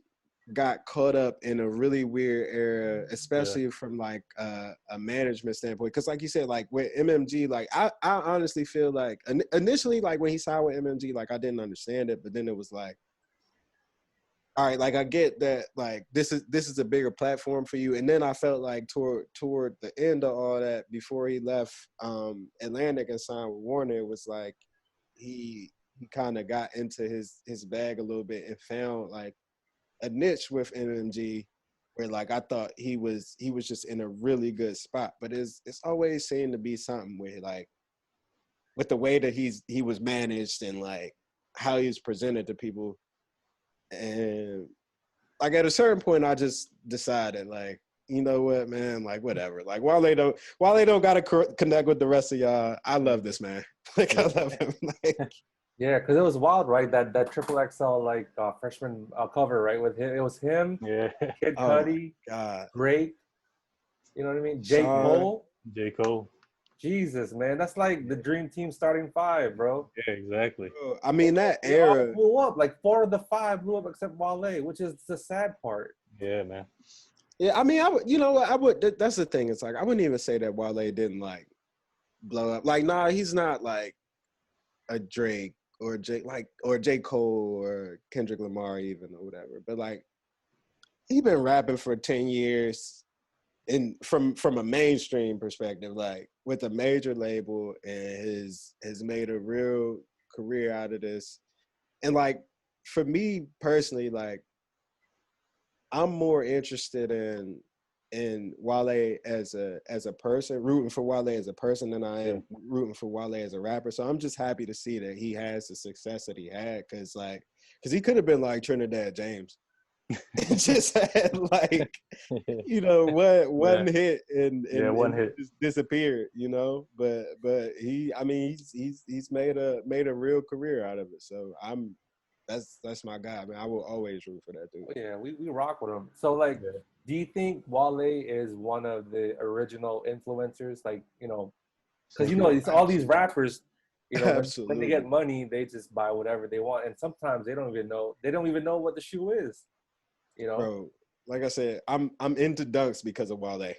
got caught up in a really weird era, Yeah. especially from like a management standpoint. Because like you said, like with MMG, like I honestly feel like initially, like when he signed with MMG, like I didn't understand it, but then it was like, all right, like I get that, like this is a bigger platform for you. And then I felt like toward the end of all that, before he left Atlantic and signed with Warner, it was like he kind of got into his bag a little bit and found like a niche with MMG where like I thought he was just in a really good spot. But it's always seemed to be something where like with the way that he was managed and like how he was presented to people. And like at a certain point I just decided like, you know what, man, like whatever. Like Wale don't gotta connect with the rest of y'all. I love this man. Like I love him. Like yeah, because it was wild, right? That triple XL like freshman cover, right? With him, it was him, Yeah. Kid oh my Cudi, God. Drake. You know what I mean? J. Sean, Cole. J. Cole. Jesus, man, that's like the dream team starting five, bro. Yeah, exactly. Bro, I mean, that They all era. blew up. Like 4 of the 5 blew up except Wale, which is the sad part. Yeah, man. Yeah, I mean, I would. You know what? I would. That's the thing. It's like I wouldn't even say that Wale didn't like blow up. Like, nah, he's not like a Drake or J. Cole or Kendrick Lamar even or whatever. But like, he been rapping for 10 years, and from a mainstream perspective, like with a major label, and has made a real career out of this. And like, for me personally, like, I'm more interested in Wale as a person, rooting for Wale as a person, than I am rooting for Wale as a rapper. So I'm just happy to see that he has the success that he had, because he could have been like Trinidad James, and just had like, you know, one hit and one hit just disappeared, you know. But I mean, he's made a real career out of it. So that's my guy, man. I will always root for that dude. Yeah, we rock with him. So like, do you think Wale is one of the original influencers? Like, you know, because you know it's all these rappers. You know, when they get money, they just buy whatever they want, and sometimes they don't even know what the shoe is. You know, bro. Like I said, I'm into dunks because of Wale.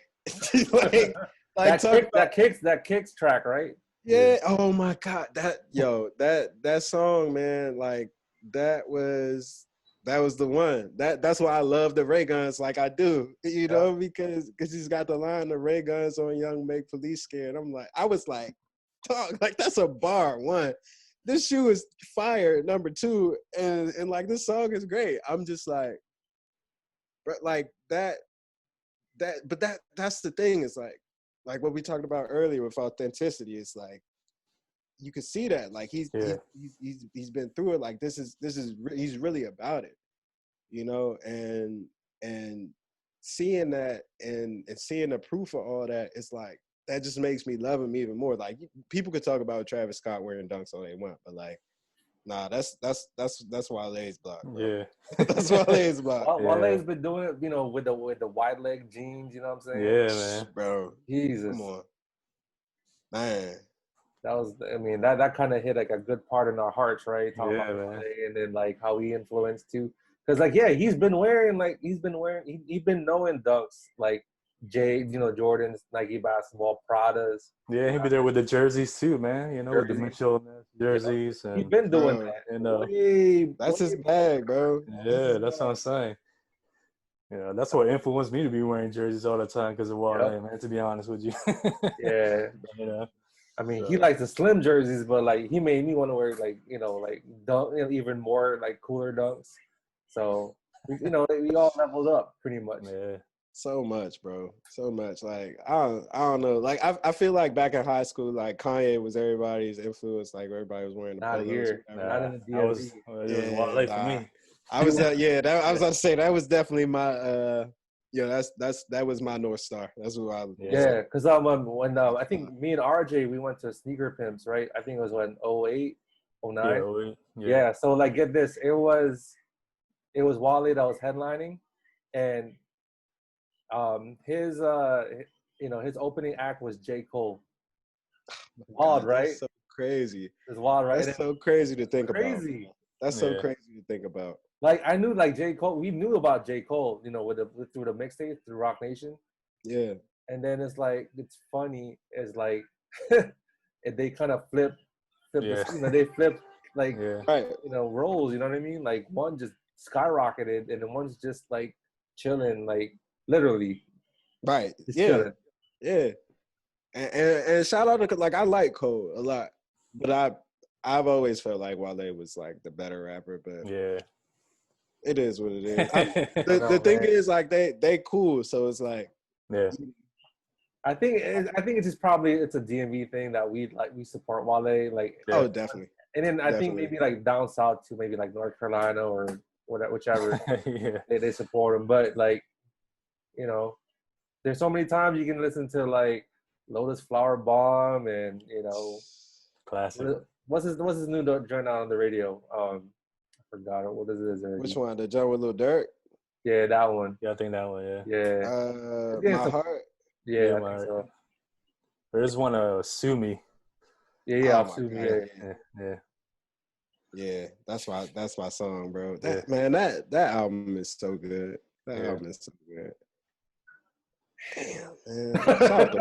like that kicks track, right? Yeah. Oh my God. That song, man. Like that was the one. That's why I love the Ray Guns like I do. You know, because he's got the line, the Ray Guns on Young make police scared. I was like, talk, like that's a bar. One, this shoe is fire. Number two, and like this song is great. I'm just like, but like that's the thing. It's like what we talked about earlier with authenticity. It's like you can see that like he's been through it. Like he's really about it, you know. And seeing that and seeing the proof of all that, it's like that just makes me love him even more. Like people could talk about Travis Scott wearing dunks all they want, but like, nah, that's Wale's block, bro. Yeah, that's Wale's block. Wale's been doing it, you know, with the wide leg jeans. You know what I'm saying? Yeah, man. Bro, Jesus, come on, man. That was, I mean, that kind of hit like a good part in our hearts, right? Talking about man. and then like how he influenced too, because like he's been knowing dunks like Jordans, Nike basketball, Pradas. Yeah, he'll be there with the jerseys too, man. You know, with the Mitchell jerseys. You know? He's been doing that. And that's his bag, bro. Yeah, that's what I'm saying. You know, that's what influenced me to be wearing jerseys all the time because of Wale, man. To be honest with you. Yeah. You know. I mean, he likes the slim jerseys, but like he made me want to wear like dunk, even more like cooler dunks. So we all leveled up pretty much. Yeah. So much, bro. So much. Like I don't know. Like I feel like back in high school, like Kanye was everybody's influence. Like everybody was wearing the not polos. Here, not in the DMV. It was Wale for me. I was I was about to say that was definitely my that was my North Star. That's who I was. Yeah, because when I think me and RJ we went to Sneaker Pimps, right? I think it was when 08, 09. Yeah. So like get this, it was Wale that was headlining, and his opening act was J. Cole. Wild, right? That's so crazy. It's wild, right? That's so crazy to think about. Crazy. That's so crazy to think about. Like I knew like J. Cole. We knew about J. Cole, through the mixtape, through Rock Nation. Yeah. And then it's funny. It's like they kind of flip. They flip like roles. You know what I mean? Like one just skyrocketed, and then one's just like chilling, like literally. Right. Yeah. Chilling. Yeah. And shout out to, like, I like Cole a lot, but I've always felt like Wale was like the better rapper, but it is what it is. The thing is, like, they cool, so it's like I think it's just probably it's a DMV thing that we support Wale, like oh definitely. And then I think maybe like down south to maybe like North Carolina or whichever they support him, but like there's so many times you can listen to like Lotus Flower Bomb and classic. What's his new joint out on the radio? I forgot what is it? Which one? The joint with Lil Durk? Yeah, that one. Yeah, I think that one. Yeah. My Heart. Yeah, I think so. There's one Sue Me. Yeah, Oh I'll my sue god, me. Yeah. yeah, that's my song, bro. Yeah. That album is so good. That Yeah. album is so good. Damn, man. Shout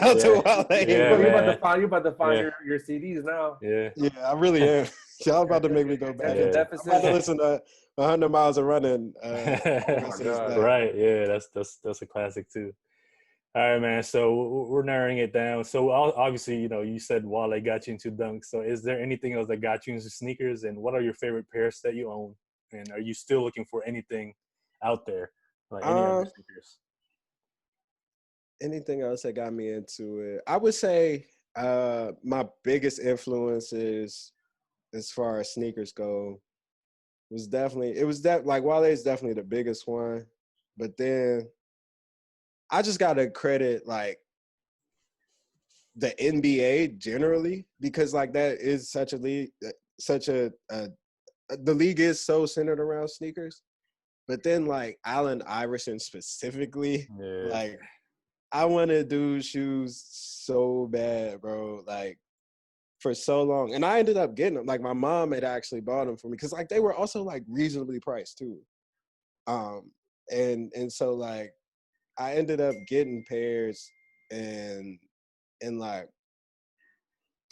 out to Yeah. Wale. Yeah, Bro, man. you about to find Yeah. your CDs now. Yeah. Yeah, I really am. Y'all about to make me go back. Attention Yeah. I'm about to deficit. listen to 100 Miles of Running the Oh my rest of this God. night. Right. Yeah. That's a classic too. All right, man. So we're narrowing it down. So obviously, you said Wale got you into dunks. So is there anything else that got you into sneakers? And what are your favorite pairs that you own? And are you still looking for anything out there, like any other sneakers? Anything else that got me into it? I would say my biggest influences as far as sneakers go like Wale is definitely the biggest one, but then I just gotta credit like the NBA generally because like that is such a league, the league is so centered around sneakers. But then like Allen Iverson specifically, Yeah. like I wanted dude's shoes so bad, bro. Like for so long, and I ended up getting them. Like my mom had actually bought them for me because like they were also like reasonably priced too. And so like I ended up getting pairs and like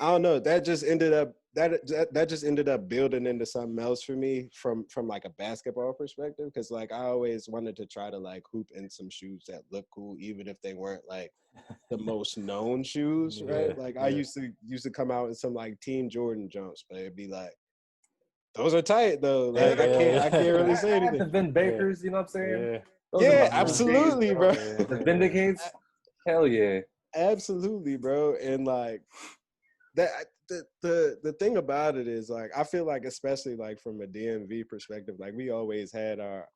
I don't know, that just ended up that just ended up building into something else for me from like a basketball perspective because like I always wanted to try to like hoop in some shoes that look cool even if they weren't like the most known shoes, right? Like I used to come out in some like Team Jordan jumps, but it'd be like those are tight though. Like I can't really say I had anything. the Vin Bakers, you know what I'm saying? Yeah. Those are Yeah, my first days, absolutely, bro. The Vindicates, hell yeah. Absolutely, bro. And like that the thing about it is like I feel like especially like from a DMV perspective, like we always had our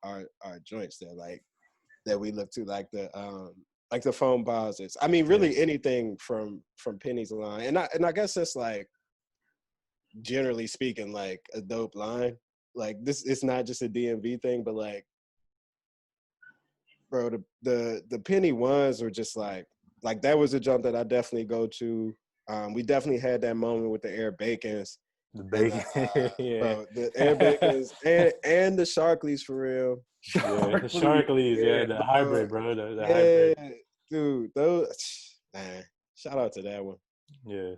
joints that we look to like the foam posits. I mean, really anything from Penny's line. And I guess that's like generally speaking like a dope line. Like this it's not just a DMV thing, but like bro, the Penny ones were just like that was a jump that I definitely go to. We definitely had that moment with the Air Bacons. The And, bacon. Yeah. bro, the Air Bacons and the Sharkleys for real. Yeah, the Sharkleys, the hybrid, bro. The hybrid. Dude, those man, shout out to that one. Yeah.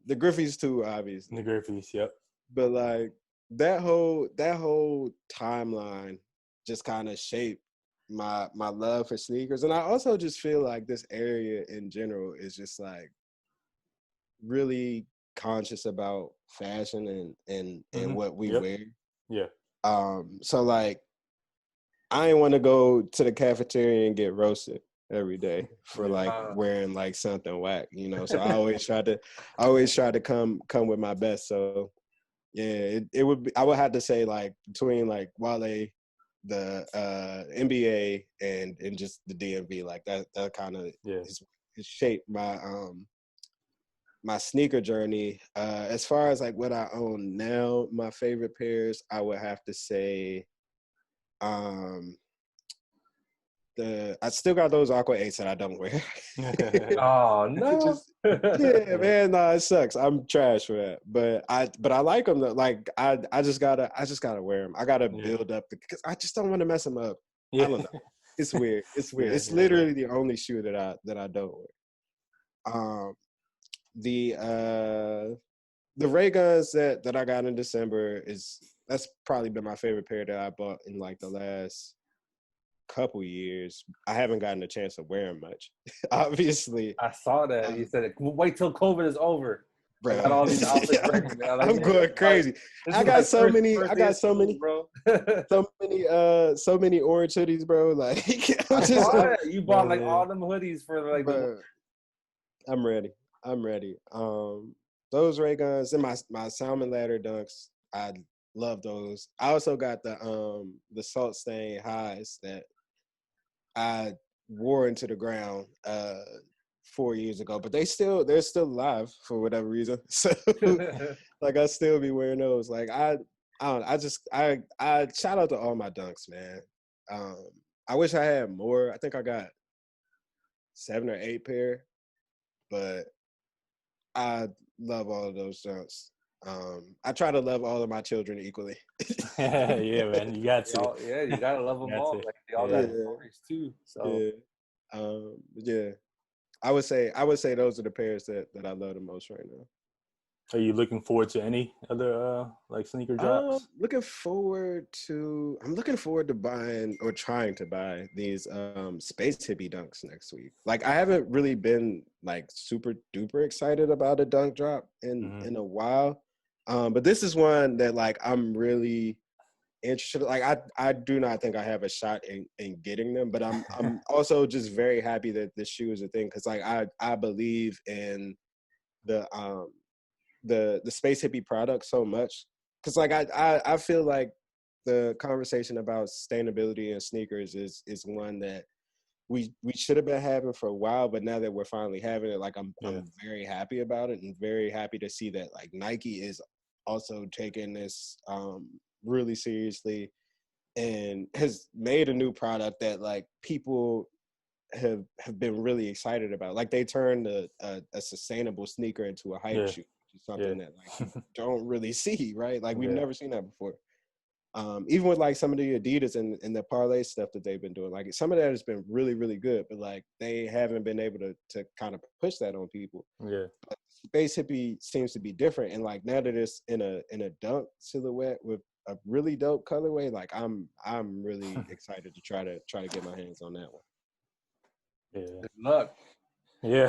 The Griffies too, obviously. The Griffies, yep. But like that whole timeline just kind of shaped my love for sneakers. And I also just feel like this area in general is just like really conscious about fashion and what we wear. Yeah. So like I ain't want to go to the cafeteria and get roasted every day for like wearing like something whack, So I always try to come with my best. So yeah, I would have to say like between like Wale, the NBA and just the DMV, like that kind of has shaped my my sneaker journey. As far as like what I own now, my favorite pairs, I would have to say I still got those Aqua 8s that I don't wear. Oh no. Yeah, man, nah, it sucks. I'm trash for that. But I like them though. Like I just gotta wear them. I gotta build up because I just don't want to mess them up. I don't know. It's weird. It's weird. It's literally the only shoe that I don't wear. The Ray Guns that I got in December that's probably been my favorite pair that I bought in like the last couple years. I haven't gotten a chance to wear them much. Obviously, I saw that. You said, "Wait till COVID is over." Bro. I got all these outfits ready, man. I'm going crazy. I got so many, bro. so many orange hoodies, bro. Like You bought like all them hoodies for like bro, I'm ready. Those Ray Guns and my Salmon Ladder Dunks, I love those. I also got the Salt Stain Highs that I wore into the ground 4 years ago, but they're still alive for whatever reason. So like I still be wearing those. Like I shout out to all my dunks, man. I wish I had more. I think I got 7 or 8 pair, but I love all of those dunks. I try to love all of my children equally. Yeah, man, you got to. Yeah, you gotta love them Got all. to. Like they all Yeah. got stories too. So Yeah. Yeah. I would say those are the pairs that I love the most right now. Are you looking forward to any other like sneaker drops? I'm looking forward to buying or trying to buy these space hippie dunks next week. Like I haven't really been like super duper excited about a dunk drop in a while. But this is one that like I'm really interested. Like I do not think I have a shot in getting them, but I'm also just very happy that this shoe is a thing because like I believe in the the space hippie product so much because like I feel like the conversation about sustainability and sneakers is one that we should have been having for a while, but now that we're finally having it, like I'm very happy about it and very happy to see that like Nike is also taking this really seriously and has made a new product that like people have been really excited about. Like they turned a sustainable sneaker into a hype shoe, which is something that like you don't really see, right? Like we've never seen that before. Even with like some of the Adidas and the parlay stuff that they've been doing, like some of that has been really, really good, but like they haven't been able to kind of push that on people. Yeah. But Space Hippie seems to be different. And like now that it's in a dunk silhouette with a really dope colorway, like I'm really excited to try to get my hands on that one. Yeah. good luck. Yeah.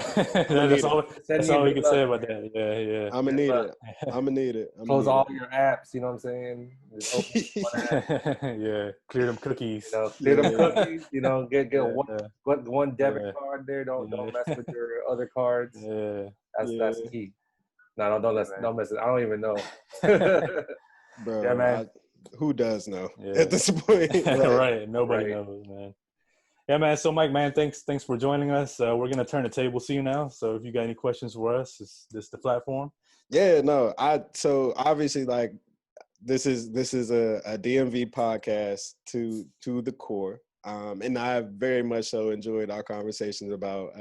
that's all we can say about that. Yeah, yeah. I'm gonna need it. I'm gonna need it. Close all your apps. You know what I'm saying? Just open one app. Yeah. Clear them cookies. You know, clear them cookies. You know, get one debit Yeah. card there. Don't mess with your other cards. Yeah. That's key. No, don't mess it. I don't even know. Bro, yeah, man. who does know at this point? Right. Nobody knows, man. Yeah, man. So, Mike, man, thanks for joining us. We're gonna turn the tables to you now. So, if you got any questions for us, this the platform. Yeah, no. So obviously, like, this is a DMV podcast to the core, and I very much so enjoyed our conversations about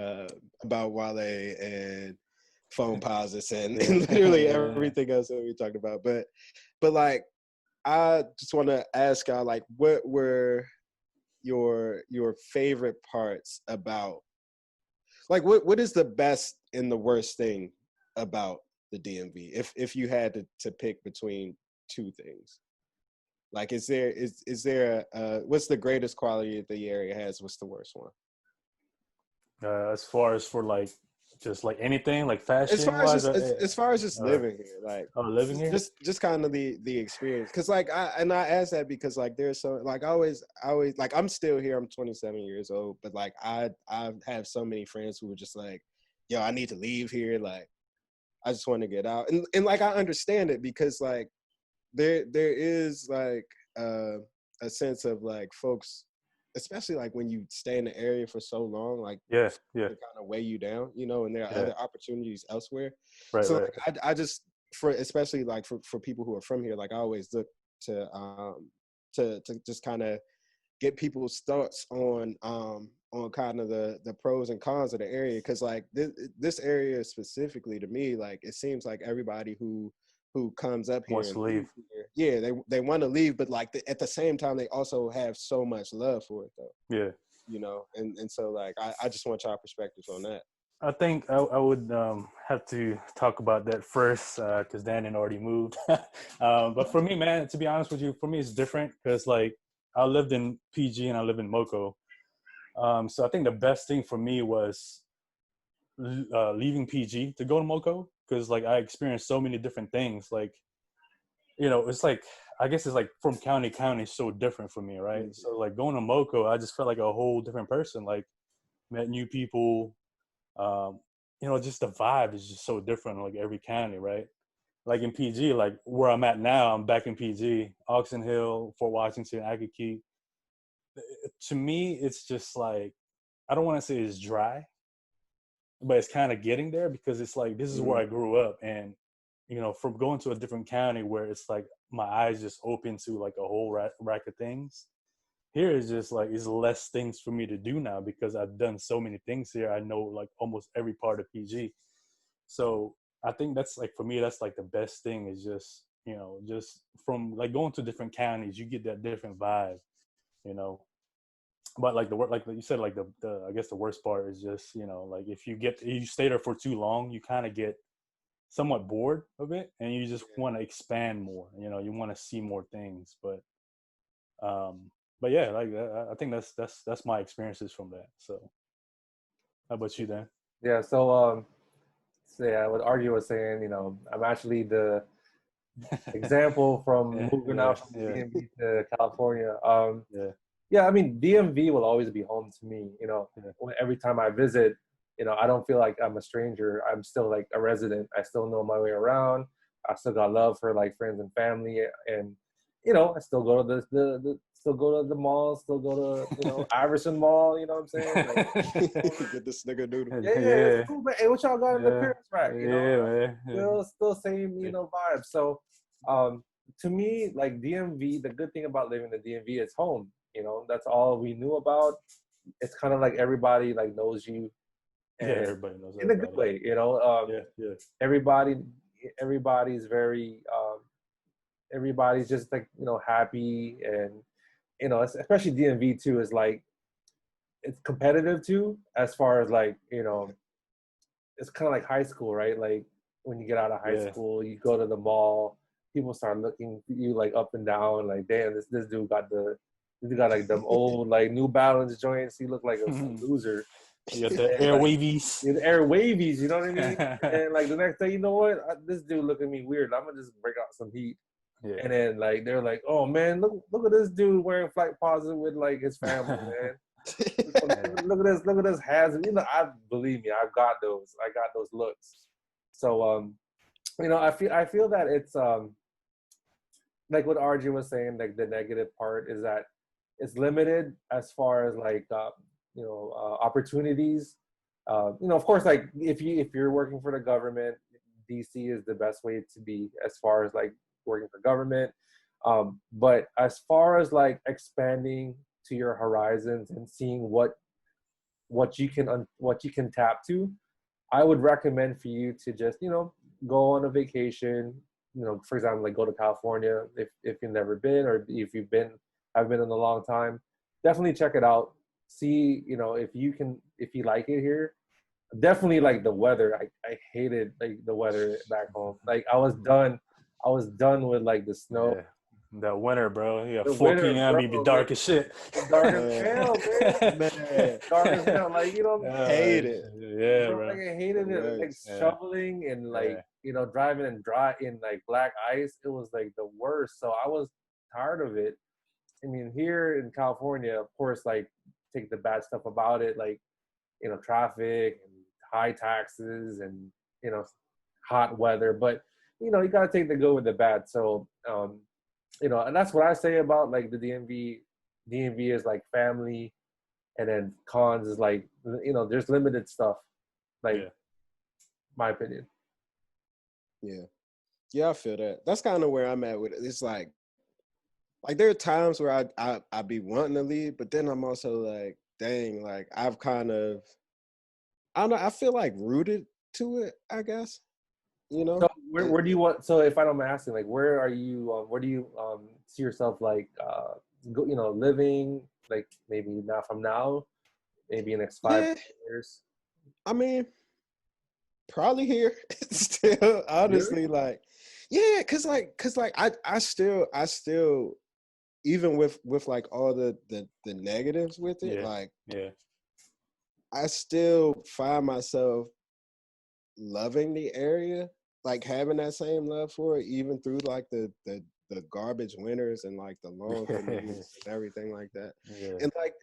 Wale and phone posits and literally everything else that we talked about. But like, I just want to ask y'all, like, what were your favorite parts about, like, what is the best and the worst thing about the DMV if you had to pick between two things? Like, is there what's the greatest quality that the area has? What's the worst one? As far as for like just like anything like fashion as far as just living here, like living here, just kind of the experience. Because like I asked that because like there's so like I always like I'm still here, I'm 27 years old, but like I have so many friends who were just like, yo, I need to leave here, like I just want to get out. And like I understand it because like there is like a sense of like folks, especially like when you stay in the area for so long, like they kind of weigh you down, you know, and there are other opportunities elsewhere. Right. So like, I just especially like for people who are from here, like I always look to just kind of get people's thoughts on kind of the pros and cons of the area, because like this area specifically to me, like it seems like everybody who comes up here wants to leave. They want to leave, but like at the same time they also have so much love for it though. Yeah. You know, and so like I just want y'all perspectives on that. I think I would have to talk about that first because Dandin already moved. But for me, man, to be honest with you, for me it's different because like I lived in PG and I live in Moco. So I think the best thing for me was leaving PG to go to Moco because like I experienced so many different things. Like, you know, it's like I guess it's like from county to county is so different for me, right? Mm-hmm. So like going to Moco, I just felt like a whole different person. Like met new people. You know, just the vibe is just so different, like every county, right? Like in PG, like where I'm at now, I'm back in PG, Oxon Hill, Fort Washington, Akaki. To me, it's just like, I don't want to say it's dry, but it's kind of getting there because it's like, this is where I grew up. And, you know, from going to a different county where it's like my eyes just open to like a whole rack of things, here is just like it's less things for me to do now because I've done so many things here. I know like almost every part of PG. So I think that's like for me, that's like the best thing is just, you know, just from like going to different counties, you get that different vibe, you know. But like like you said, like the I guess the worst part is just, you know, like if you stay there for too long, you kind of get somewhat bored of it and you just want to expand more, you know, you want to see more things. Um but yeah, like I think that's my experiences from that. So how about you then? Yeah. So yeah, what Argy was saying, you know, I'm actually the example from Yeah, moving yeah, out from the yeah, DMV to California. yeah, Yeah, I mean, DMV will always be home to me. You know, yeah. every time I visit, you know, I don't feel like I'm a stranger. I'm still like a resident. I still know my way around. I still got love for like friends and family, and you know, I still go to the still go to the mall, still go to Iverson Mall. You know what I'm saying? Like, Get this nigga noodle. yeah, it's Yeah, cool, man. Hey, what y'all got in the yeah, clearance rack? You know, yeah, man. Yeah. still same, vibe. So, to me, like DMV, the good thing about living in the DMV is home. You know, that's all we knew about. It's kind of like everybody like knows you, Yeah, and everybody knows in a good everybody. way. Yeah, yeah, Everybody, everybody's very, everybody's just like happy, and especially DMV too is like it's competitive too, as far as like it's kind of like high school, right? Like when you get out of high yeah. school, you go to the mall, people start looking at you like up and down, like damn, this dude got like them old like New Balance joints. He looked like a loser. You got the And like airwavies. the air wavies, you know what I mean? And like the next day, you know what? This dude look at me weird. I'm gonna just break out some heat. Yeah. And then like they're like, oh man, look at this dude wearing flight positive with like his family, man. Look at this has, I believe me, I got those looks. So I feel that it's like what RJ was saying, like the negative part is that it's limited as far as like opportunities. Of course, like if you're working for the government, DC is the best way to be as far as like working for government. But as far as like expanding to your horizons and seeing what you can tap to, I would recommend for you to just go on a vacation. For example, like go to California if you've never been, or if you've been, have been in a long time. Definitely check it out. See, if you like it here. Definitely like the weather. I hated like the weather back home. Like I was done with like the snow. Yeah. That winter, bro. Yeah, The 4 winter, p.m. bro. You be dark as shit. Dark as hell, man. Man, Dark as hell. Like hate it. Yeah, bro, bro. like I hated it. Like Worse. Yeah. shoveling and like Yeah. driving and dry in like black ice. It was like the worst. So I was tired of it. I mean, here in California, of course, like take the bad stuff about it, like traffic and high taxes and hot weather. But you gotta take the good with the bad. So and that's what I say about like the DMV. DMV is like family, and then cons is like there's limited stuff. Like Yeah. my opinion. Yeah, I feel that. That's kind of where I'm at with it. It's like there are times where I be wanting to leave, but then I'm also like, dang, like I've kind of, I don't know, I feel like rooted to it, I guess. So where do you want? So if I don't mind asking, like where are you? Where do you see yourself like living? Like maybe not from now, maybe in the next 5 years. I mean, probably here still, honestly, Really? like, yeah, cause like I still even with like all the negatives with it, Yeah. like Yeah. I still find myself loving the area, like having that same love for it, even through like the garbage winters and like the long commutes and everything like that. Yeah.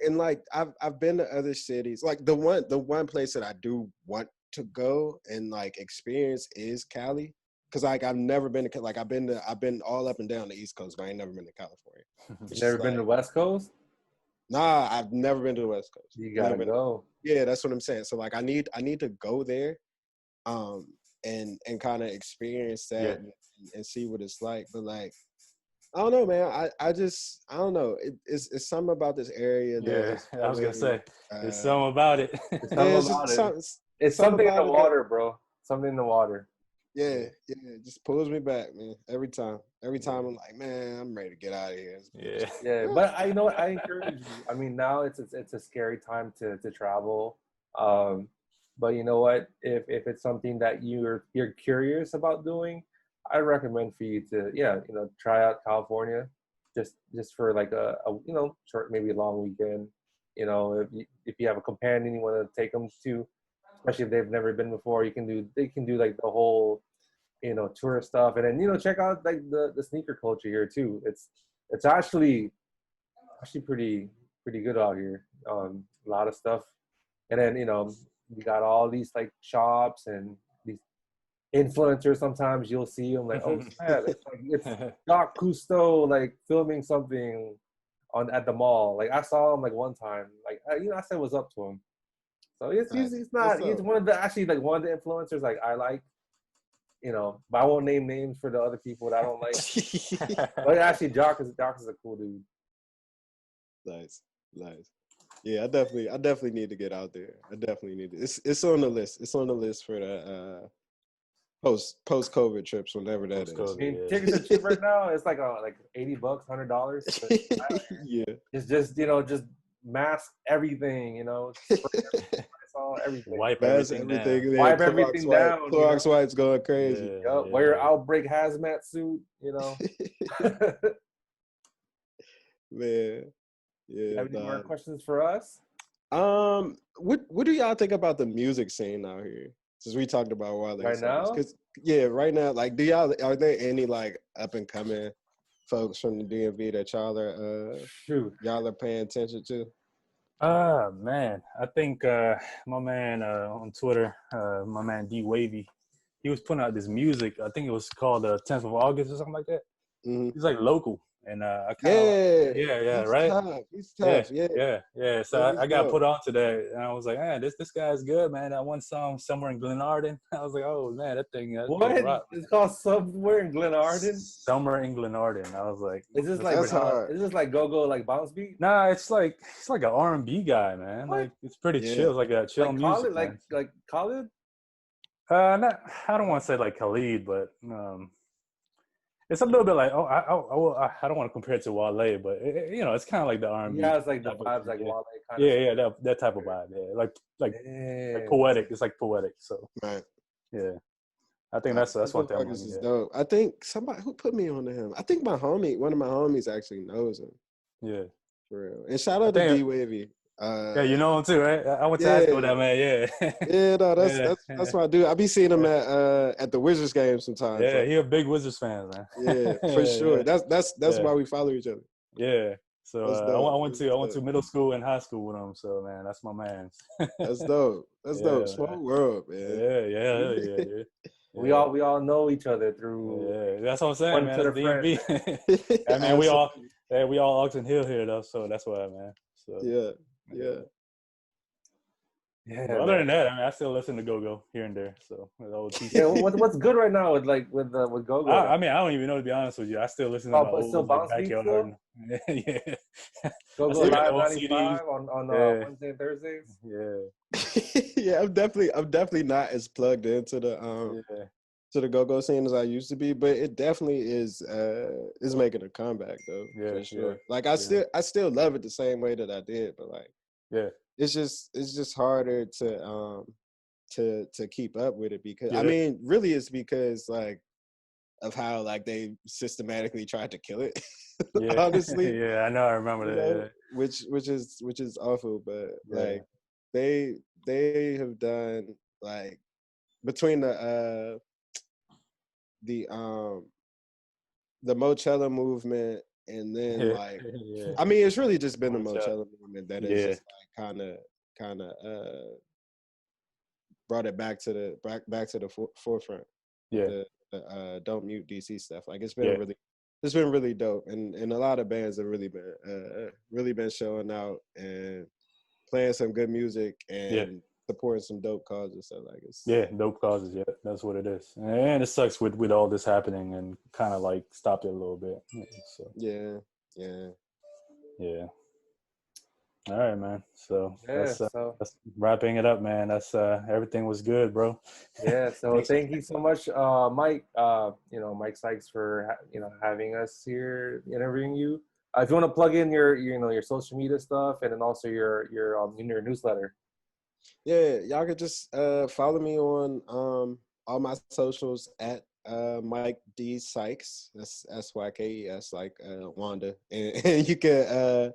And like I've been to other cities. Like the one place that I do want to go and like experience is Cali. Cause like I've never been to like I've been all up and down the East Coast, but I ain't never been to California. You've never been to the West Coast? Nah, I've never been to the West Coast. You gotta go. Yeah, that's what I'm saying. So like I need to go there, and kind of experience that and see what it's like. But like I don't know, man. I don't know. It's something about this area that Yeah, is I was gonna very, say there's something about it. It's yeah, something it's just about it. It's something something in the about it that, water, bro. Something in the water. yeah, it just pulls me back, man. Every time. Every time I'm like, man, I'm ready to get out of here. Yeah. Yeah, but I, you know what, I encourage you. I mean, now it's a scary time to travel. Um, but you know what? If it's something that you're curious about doing, I recommend for you to, yeah, you know, try out California, just for like a you know, short, maybe a long weekend. You know, if you have a companion you want to take them to, especially if they've never been before, they can do like the whole, you know, tourist stuff, and then, you know, check out like the sneaker culture here too. It's actually pretty good out here. A lot of stuff, and then, you know, we got all these like shops and these influencers. Sometimes you'll see them like, oh snap, it's Doc Cousteau like filming something on at the mall. Like I saw him like one time. Like you know, I said what's up to him. So Nice. he's What's not he's up? one of the actually like one of the influencers like I like. You know, but I won't name names for the other people that I don't like. But actually, Doc is a cool dude. Nice, nice. Yeah, I definitely need to get out there. I definitely need to. It's on the list. It's on the list for the post COVID trips, whenever that I is. mean, Post-COVID, yeah. tickets are cheap right now. It's like $80, $100. Yeah, It's just, you know, just mask everything. You know, spray all everything. Wipe that's everything down. everything. Yeah, Wipe everything down. You know, Clorox wipes going crazy. Yeah, yep, wear your yeah. outbreak hazmat suit. You know. Man, You yeah, have any more nah. questions for us? What do y'all think about the music scene out here? Since we talked about Wale Right Sykes, now? because yeah, right now, like, are there any like up and coming folks from the DMV that Shoot. y'all are paying attention to? Man, I think my man on Twitter, my man D Wavy, he was putting out this music. I think it was called 10th of August or something like that. Hmm. He's like local, and I kind of, Yeah, yeah, he's right. tough. He's Yeah, tough. Yeah, yeah. So yeah, I he's got put dope. on to that, and I was like, man, this guy's good, man. That one song, Somewhere in Glenarden. I was like, oh man, that thing What? rock. It's called Somewhere in Glenarden? Somewhere in Glenarden. I was like, Is this that's like That's pretty. hard. is this like go like bounce beat? Nah, it's like he's like an R&B guy, man. What? Like it's pretty Yeah, chill. It's like a chill Like music, Khalid? man. Like Khalid? Not I don't want to say like Khalid, but it's a little bit like I don't want to compare it to Wale, but you know, it's kind of like the He R&B has like the type of, vibes like yeah, Wale kind of. yeah, that type of vibe, yeah, like Damn. poetic. It's like poetic, so right. yeah. I think Nah, that's one thing I'm August gonna is get. dope. I think somebody who put me on to him. I think one of my homies actually knows him Yeah, for real. And shout I out to think D Wavy. yeah, you know him too, right? I went to high school with Yeah, that man. Yeah, yeah, no, yeah, that's what I do. I be seeing him at the Wizards game sometimes. yeah. Like, He a big Wizards fan, man. yeah, for sure. Yeah, That's yeah. why we follow each other. Yeah. So That's I dope. went That's to dope. middle school and high school with him. So man, that's my man. That's dope. That's dope. Yeah, man. Small world, man. Yeah. Yeah. We all know each other through Yeah. That's what I'm saying, one man. to That's the friend. DMV. I mean, Absolutely. we all Oxon Hill here though, so that's why, man. So Yeah. Yeah. Yeah, but other man. than that, I mean, I still listen to Go here and there. So with old Yeah, TC. what's good right now with like with Go Go I now? mean, I don't even know, to be honest with you. I still listen to my But still old like bounce beat backyard. still? Yeah. Go I Go still got the Live old 95 CDs. on Yeah. Wednesday and Thursdays. Yeah. Yeah, I'm definitely not as plugged into Yeah. the go-go scene as I used to be, but it definitely is making a comeback though, Yeah. for Yeah. sure. Like Yeah. I still love it the same way that I did, but like Yeah. it's just harder to keep up with it because I Yeah. mean, really it's because like of how like they systematically tried to kill it. Yeah. Honestly, Yeah. I know. I remember you know, that. which is awful, but Yeah. like they have done like between the the Mochella movement and then Yeah. like Yeah. I mean it's really just been the Watch out. Mochella movement that has Yeah. just like kind of brought it back to the forefront with Yeah. the don't mute DC stuff. Like Yeah. it's been really dope, and a lot of bands have really been showing out and playing some good music Yeah. and supporting some dope causes. So like it's dope causes. Yeah, that's what it is. And it sucks with all this happening and kind of like stopped it a little bit. So yeah. yeah. All right, man. So Yeah. So that's wrapping it up, man. That's everything was good, bro. yeah. So Thanks. thank you so much, Mike. Mike Sykes for having us here interviewing you. If you want to plug in your social media stuff and then also your newsletter. Yeah, y'all could just follow me on all my socials at Mike D Sykes. That's SYKES, like Wanda. And you can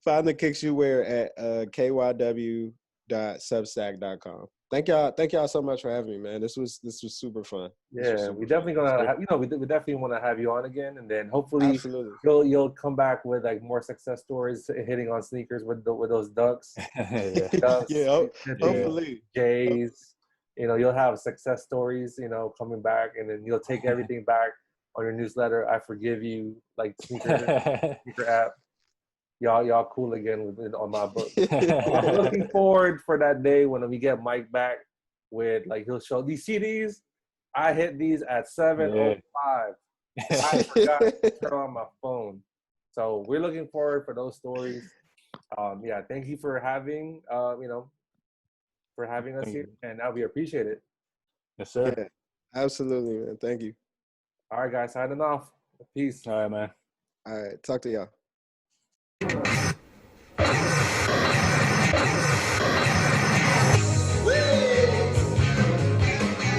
find the kicks you wear at kyw.substack.com. Thank y'all so much for having me, man. This was super fun. Yeah, we definitely gonna have, we definitely want to have you on again, and then hopefully Absolutely. you'll come back with like more success stories hitting on sneakers with those ducks. Yeah. Ducks, Yeah, the hopefully. Jays. You'll have success stories, coming back, and then you'll take everything back on your newsletter. I forgive you, like sneaker app. Y'all cool again on my book. I'm looking forward for that day when we get Mike back with like he'll show these CDs. I hit these at 7:05. I forgot to turn on my phone. So we're looking forward for those stories. Thank you for having for having us here, and we appreciate it. Yes, sir. Yeah, absolutely, man. Thank you. All right, guys, signing off. Peace. All right, man. All right, talk to y'all.